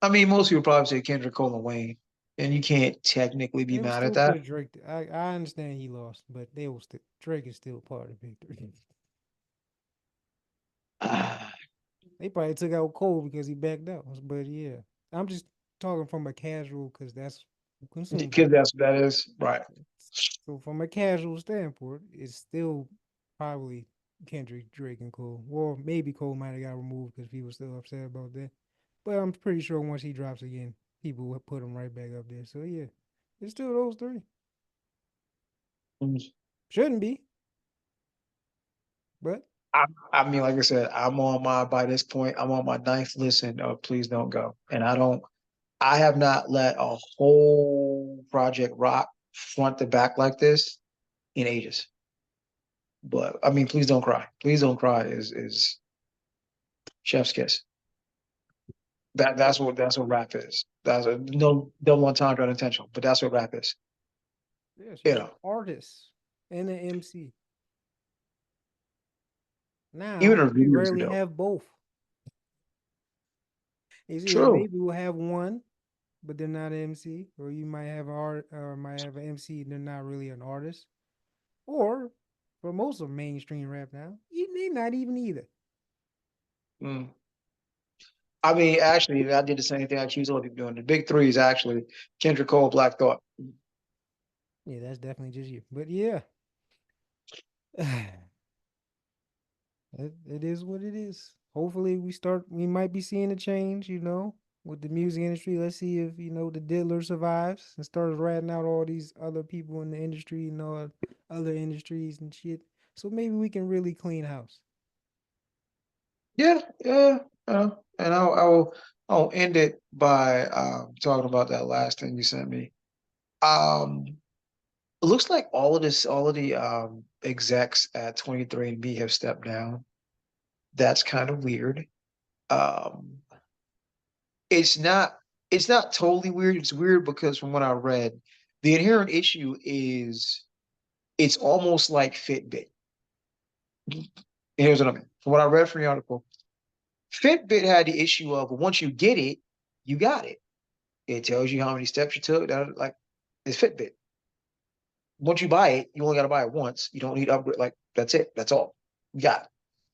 I mean, most people probably say Kendrick Cole and Wayne, and you can't technically be They will mad at still that. put Drake. I understand he lost, but they will still Drake is still part of victory. They probably took out Cole because he backed out. But yeah, I'm just talking from a casual because that's who consumes Because it. that's what that is. Right. So from a casual standpoint, it's still probably Kendrick, Drake, and Cole. Well, maybe Cole might have got removed because people still upset about that. But I'm pretty sure once he drops again, people will put him right back up there. So yeah, it's still those three. Mm. Shouldn't be, but I mean, like I said, I'm on my by this point, I'm on my ninth listen of Please Don't Go. And I have not let a whole project rock front to back like this in ages. But I mean, Please Don't Cry. Please Don't Cry is chef's kiss. That's what rap is. That's a no double entendre unintentional, but that's what rap is. yeah, You she's an know, artist and an MC. even Now her we videos are rarely dope. have both. It's either True. maybe we'll have one, but they're not an MC, or you might have an art or might have an MC and they're not really an artist. Or for most of mainstream rap now, they're not even either. Mm. I mean, actually, I did the same thing I choose other people doing. The big three is actually Kendrick Cole, Black Thought. Yeah, that's definitely just you. But yeah, it is what it is. Hopefully, we might be seeing a change, with the music industry. Let's see if, the diddler survives and starts ratting out all these other people in the industry, other industries and shit. So maybe we can really clean house. Yeah, yeah. And I'll end it by talking about that last thing you sent me. Um, it looks like all of the execs at 23andMe have stepped down. That's kind of weird. Um, it's not it's not totally weird. It's weird because from what I read, the inherent issue is it's almost like Fitbit. Here's what I mean. From what I read from the article, Fitbit had the issue of once you get it, you got it. It tells you how many steps you took. Like it's Fitbit. Once you buy it, you only got to buy it once. You don't need to upgrade. Like that's it. That's all. You got it.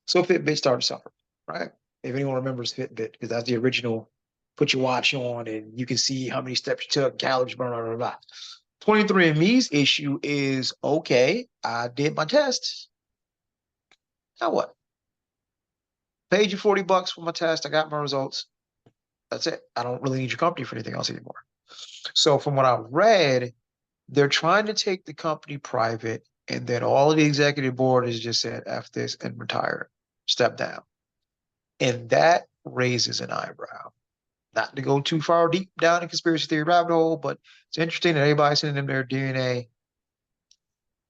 So Fitbit started to suffer, right? If anyone remembers Fitbit, because that's the original, put your watch on and you can see how many steps you took, calories burned, blah, blah, blah. 23andMe's issue is okay, I did my tests. Now what? Paid you $40 for my test. I got my results. That's it. I don't really need your company for anything else anymore. So from what I read, they're trying to take the company private, and then all of the executive board has just said F this and retire, step down. And that raises an eyebrow. Not to go too far deep down in conspiracy theory rabbit hole, but it's interesting that everybody's sending them their DNA.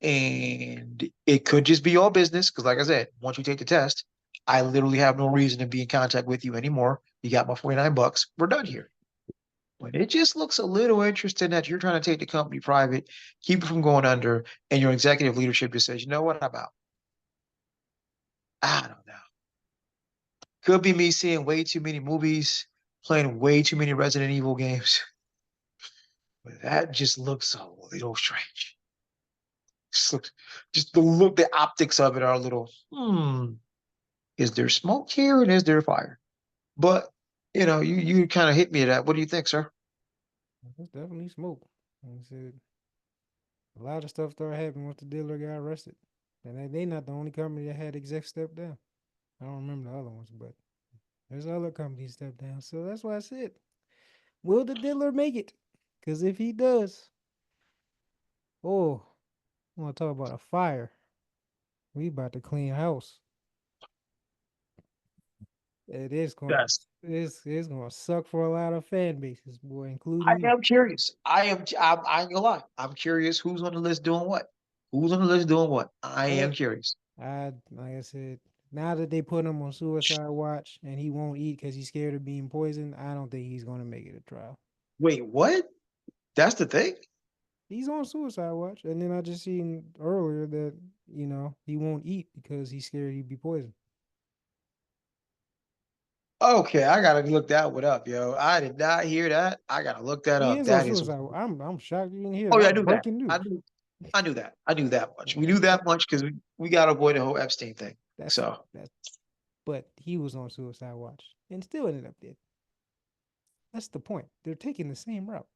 And it could just be all business, because like I said, once you take the test, I literally have no reason to be in contact with you anymore. You got my $49. We're done here. But it just looks a little interesting that you're trying to take the company private, keep it from going under, and your executive leadership just says, you know what, I'm out. I don't know. Could be me seeing way too many movies, playing way too many Resident Evil games. But that just looks a little strange. Just the look, the optics of it are a little, is there smoke here and is there fire? But you kind of hit me at that. What do you think, sir? It's definitely smoke. Like I said, a lot of stuff started happening once the dealer got arrested. And they not the only company that had exec step down. I don't remember the other ones, but there's other companies step down. So that's why I said, will the dealer make it? Because if he does, oh, I want to talk about a fire. We about to clean house. It is going Yes. it's going to suck for a lot of fan bases, boy, I including you. am curious. I ain't gonna lie. I'm curious who's on the list doing what. Who's on the list doing what? I am But curious. like I said, now that they put him on suicide watch and he won't eat because he's scared of being poisoned, I don't think he's going to make it a trial. Wait, what? That's the thing? He's on suicide watch, and then I just seen earlier that he won't eat because he's scared he'd be poisoned. Okay, I gotta look that one up, yo. I did not hear that. I gotta look that He up. is on That is. suicide. I'm shocked you didn't hear Oh that. yeah, I That's knew that. breaking I news. knew. I knew that. I knew that much. We knew That's that much because we got to avoid the whole Epstein thing. that's So that's. But he was on suicide watch and still ended up dead. That's the point. They're taking the same route.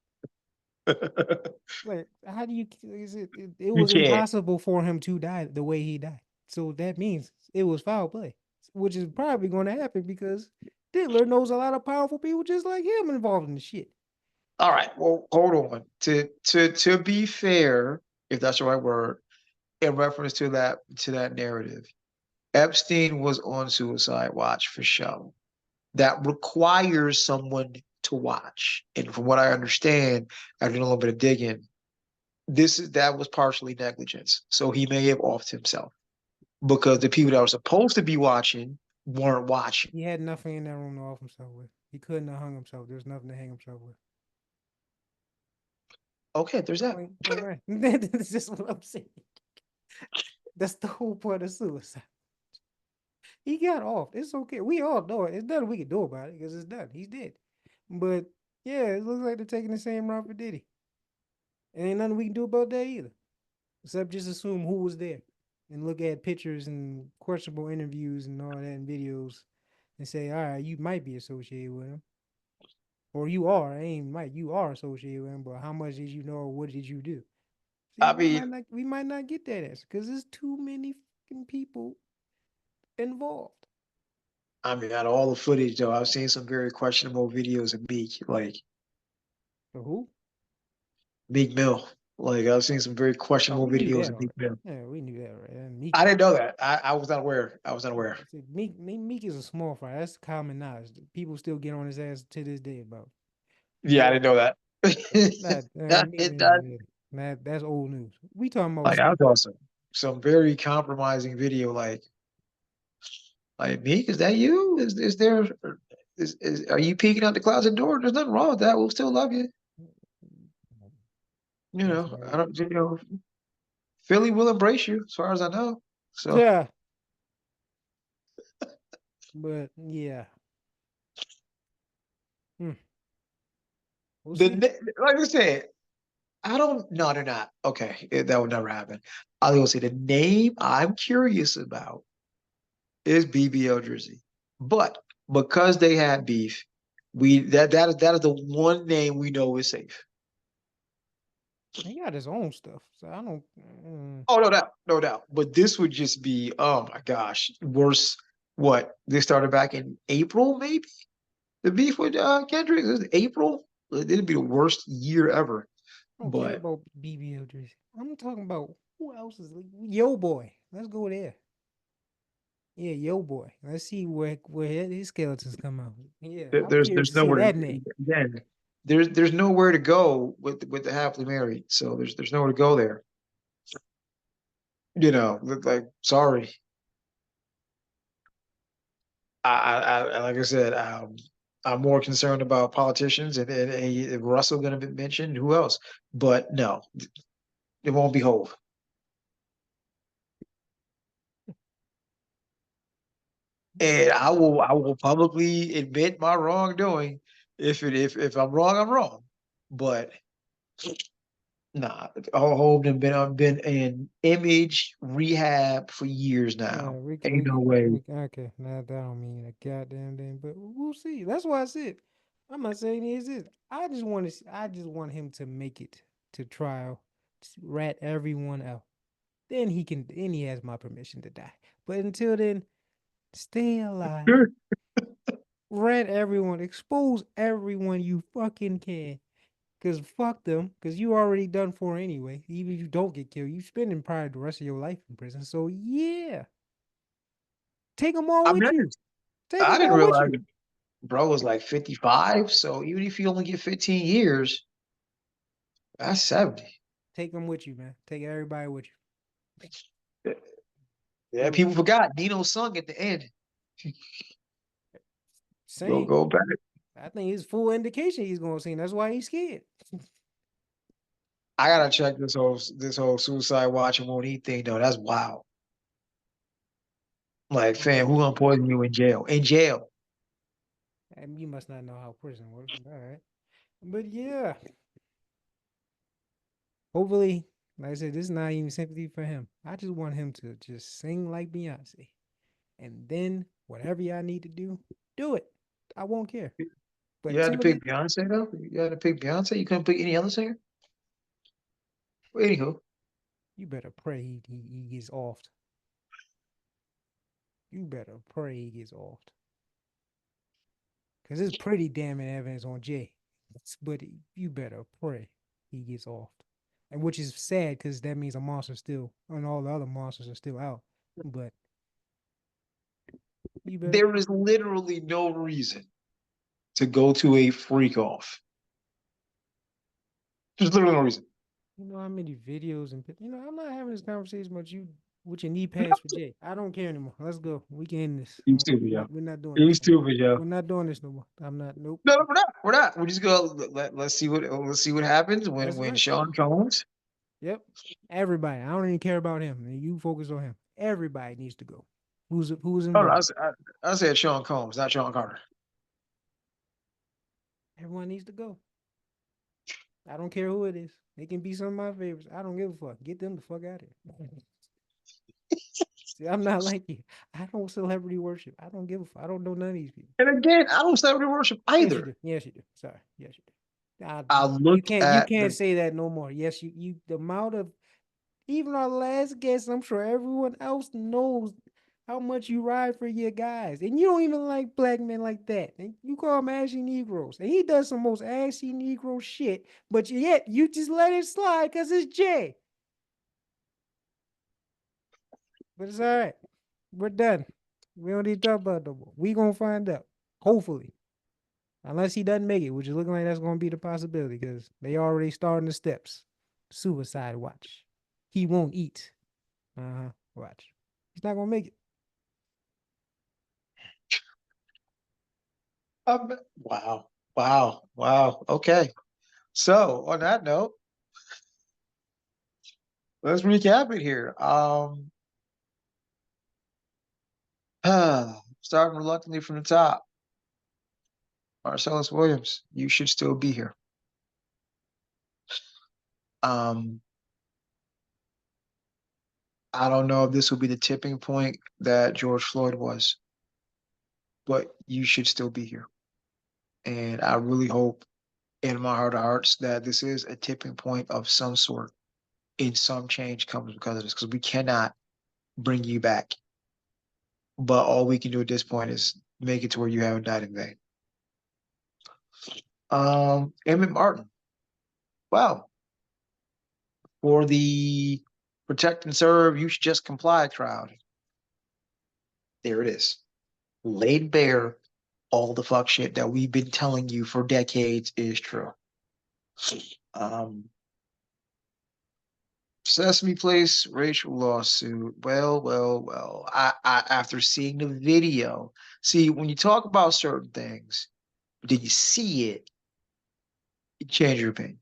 Like, how do you? Is it? It you was can't. impossible for him to die the way he died. So that means it was foul play, which is probably going to happen because Diddler knows a lot of powerful people just like him involved in the shit. All right, well, hold on. To be fair, if that's the right word, in reference to that narrative, Epstein was on suicide watch for show. That requires someone to watch. And from what I understand, after doing a little bit of digging, that was partially negligence. So he may have offed himself because the people that were supposed to be watching weren't watching. He had nothing in that room to off himself with. He couldn't have hung himself. There's nothing to hang himself with. Okay, there's that. All right. That's just what I'm saying. That's the whole point of suicide. He got off. It's okay. We all know it. There's nothing we can do about it because it's done. He's dead. But yeah, it looks like they're taking the same route for Diddy. And ain't nothing we can do about that either. Except just assume who was there and look at pictures and questionable interviews and all that and videos and say, all right, you might be associated with him. Or you are, ain't might, you are associated with him, but how much did you know or what did you do? See, I mean, we might not get that answer because there's too many fucking people involved. out of all the footage though, I've seen some very questionable videos of Meek, like So who? Meek Mill. Like I've seen some very Oh, questionable we knew videos that of Meek already. Mill. Yeah, we knew that already. And I didn't know that. I was not aware. I was not aware. Meek is a small fry. That's common knowledge. People still get on his ass to this day about. Yeah, I didn't know that. That That, that that's old news. We talking about like I was awesome. Some very compromising video. Like Meek, is that you? Is there? Is are you peeking out the closet door? There's nothing wrong with that. We'll still love you. You that's know, right. I don't. You know, Philly will embrace you, as far as I know. So Yeah, but yeah, hmm. We'll the see. like I said, I don't. No, they're not. Okay, that would never happen. I was gonna say the name I'm curious about is BBL Drizzy, but because they had beef, that is the one name we know is safe. He got his own stuff, so I don't. Oh, no doubt, no doubt. But this would just be, oh my gosh, worse. What they started back in April, maybe the beef with Kendrick it was April. It'd be the worst year ever. I don't care But about BBL Drizzy. I'm talking about who else is Yo Boy. Let's go there. Yeah, Yo Boy. Let's see where his skeletons come out. Yeah, I'm curious there's to see nowhere that name. again. There's nowhere to go with the happily married. So there's nowhere to go there. You know, like sorry. Like I said, I'm more concerned about politicians and Russell going to be mentioned. Who else? But no, it won't be Hove. And I will publicly admit my wrongdoing. If I'm wrong, I'm wrong. But nah, Hove been in image rehab for years Yeah, now. Ain't no way. okay. Now that don't mean a goddamn thing, but we'll see. That's why I said I'm not saying he is this. I just want him to make it to trial, rat everyone out. Then he has my permission to die. But until then, stay alive. Rat everyone, expose everyone you fucking can. Cause fuck them, cause you already done for anyway. Even if you don't get killed, you spending probably the rest of your life in prison. So yeah, take them all I with mean, you. Take I them didn't all with realize you. bro was like 55. So even if you only get 15 years, that's 70. Take them with you, man. Take everybody with Yeah, you. people forgot Nino sung at the end. Same. Go back. I think it's full indication he's gonna sing. That's why he's scared. I gotta check this whole suicide watch and won't eat thing though. That's wild. Like, fam, who gonna poison you in jail? In jail. And you must not know how prison works. All right. But yeah, hopefully, like I said, this is not even sympathy for him. I just want him to just sing like Beyonce. And then whatever y'all need to do it. I won't care. But You had to until then, pick Beyonce though. You had to pick Beyonce. You couldn't pick any other singer. Well, anywho, you better pray he gets off. You better pray he gets off. Because it's pretty damning evidence on Jay. But you better pray he gets off. And which is sad because that means a monster still, and all the other monsters are still out. But you better, There is literally no reason to go to a freak off. There's literally no reason. you know how many videos and I'm not having this conversation about you with your knee pads for Jay. I don't care anymore. Let's go. We can end this. You stupid, yo. We're not doing You this. stupid, yo. We're not doing this no more. I'm not. Nope. No, we're not. We're not. We're just gonna let's see what happens That's when right. Sean Combs. Yep. Everybody. I don't even care about him. You focus on him. Everybody needs to go. Who's Oh, no, involved? I said Sean Combs, not Sean Carter. Everyone needs to go. I don't care who it is. They can be some of my favorites. I don't give a fuck. Get them the fuck out of here. See, I'm not like you. I don't celebrity worship. I don't give a fuck. I don't know none of these people. And again, I don't celebrity worship Yes, you either. do. Yes, you do. Sorry. Yes, you do. I You looked can't. You at can't the say that no more. Yes, you. The amount of even our last guest, I'm sure everyone else knows how much you ride for your guys, and you don't even like black men like that. And you call them ashy Negroes, and he does some most ashy Negro shit, but yet you just let it slide because it's Jay. But it's all right. We're done. We don't need to talk about it no more. We gonna find out. Hopefully. Unless he doesn't make it, which is looking like that's gonna be the possibility because they already starting the steps. Suicide watch. He won't eat. Uh-huh. Watch. He's not gonna make it. wow, wow. Okay. So on that note, let's recap it here. Starting reluctantly from the top. Marcellus Williams, you should still be here. Um, I don't know if this will be the tipping point that George Floyd was, but you should still be here. And I really hope in my heart of hearts that this is a tipping point of some sort and some change comes because of this, because we cannot bring you back. But all we can do at this point is make it to where you haven't died in vain. Emmitt Martin. Wow. For the protect and serve, you should just comply crowd. There it is. Laid bare all the fuck shit that we've been telling you for decades is true. Um, Sesame Place racial lawsuit. Well. I after seeing the video, see when you talk about certain things, did you see it? You change your opinion.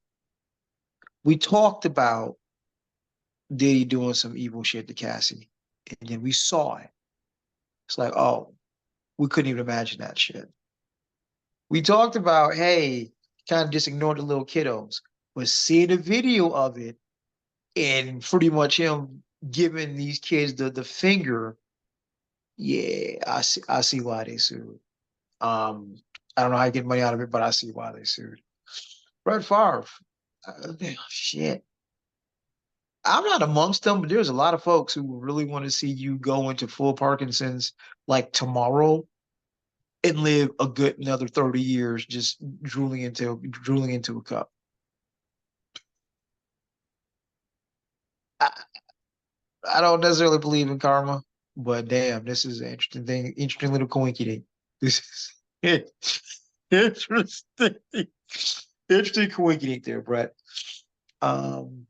We talked about Diddy doing some evil shit to Cassie, and then we saw it. It's like, oh, we couldn't even imagine that shit. We talked about, hey, kind of just ignore the little kiddos, but seeing a video of it and pretty much him giving these kids the finger, yeah, I see why they sued. I don't know how you get money out of it, but I see why they sued. Brett Favre, shit. I'm not amongst them, but there's a lot of folks who really want to see you go into full Parkinson's like tomorrow and live a good another 30 years just drooling into a cup. I, I don't necessarily believe in karma, but damn, this is an interesting thing, interesting little coinky This is interesting, interesting coinky there, Brett. Um,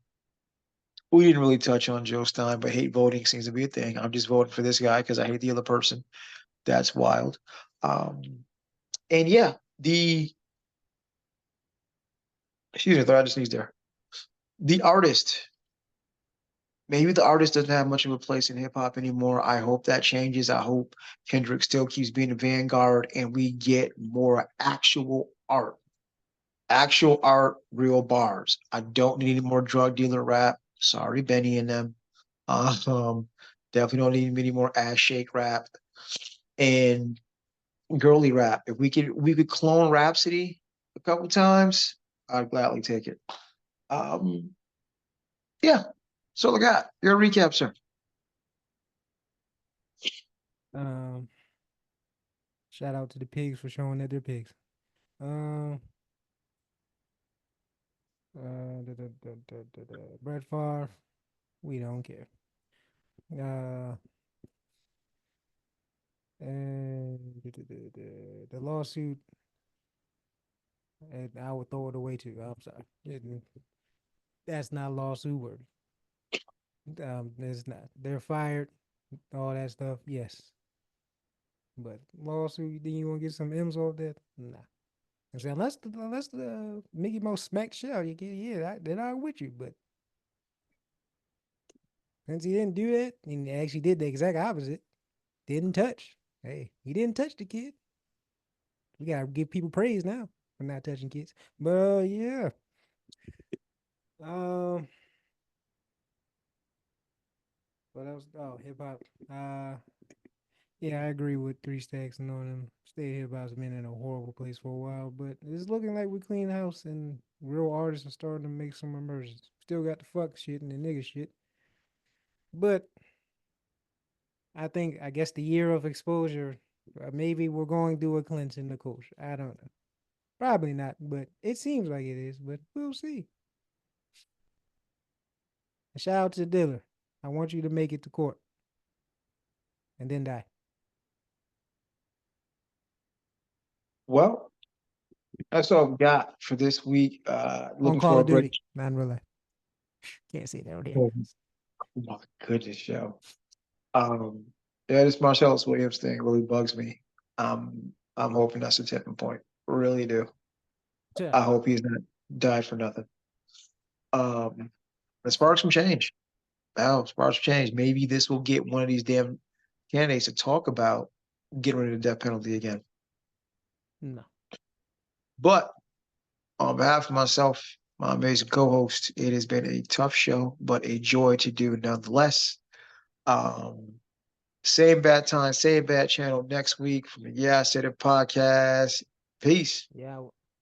we didn't really touch on Joe Stein, but hate voting seems to be a thing. I'm just voting for this guy because I hate the other person. That's wild. Um, and yeah, the excuse me, I thought I just sneezed there. The artist, maybe the artist doesn't have much of a place in hip hop anymore. I hope that changes. I hope Kendrick still keeps being the vanguard and we get more actual art, real bars. I don't need any more drug dealer rap. Sorry, Benny and them. Um, definitely don't need any more ass shake rap and girly rap. If we could clone Rhapsody a couple times, I'd gladly take it. Um, yeah. So look at your recap, sir. Um, Shout out to the pigs for showing that they're pigs. Um, Brett Favre, we don't care. Uh, and the lawsuit, and I would throw it away too. I'm sorry. That's not lawsuit worthy. It's not. They're fired, all that stuff, yes. But lawsuit, then you want to get some M's off that? Nah. I said, unless the Mickey Mouse smack shell, you get, yeah, then I'm with you. But since he didn't do that, and he actually did the exact opposite, didn't touch. Hey, he didn't touch the kid. We gotta give people praise now for not touching kids. But yeah. Um, what else? Oh, hip hop. Yeah, I agree with Three Stacks and all them. State hip hop's been in a horrible place for a while, but it's looking like we clean house and real artists are starting to make some emergence. Still got the fuck shit and the nigga shit, but I guess the year of exposure, maybe we're going through a cleanse in the culture. I don't know. Probably not, but it seems like it is. But we'll see. And shout out to the dealer. I want you to make it to court and then die Well, that's all we got for this week. on Looking Call for a of break. Duty. Not in real life. Can't say that on here. Oh my goodness, yo. Um, yeah, this Marcellus Williams thing really bugs me. I'm hoping that's a tipping point. Really do. Yeah. I hope he's not died for nothing. But spark some change. Now, spark some change. Maybe this will get one of these damn candidates to talk about getting rid of the death penalty again. No. But on behalf of myself, my amazing co-host, it has been a tough show, but a joy to do nonetheless. Um, Same bad time, same bad channel next week from the Yeah I Said It podcast. Peace. Yeah.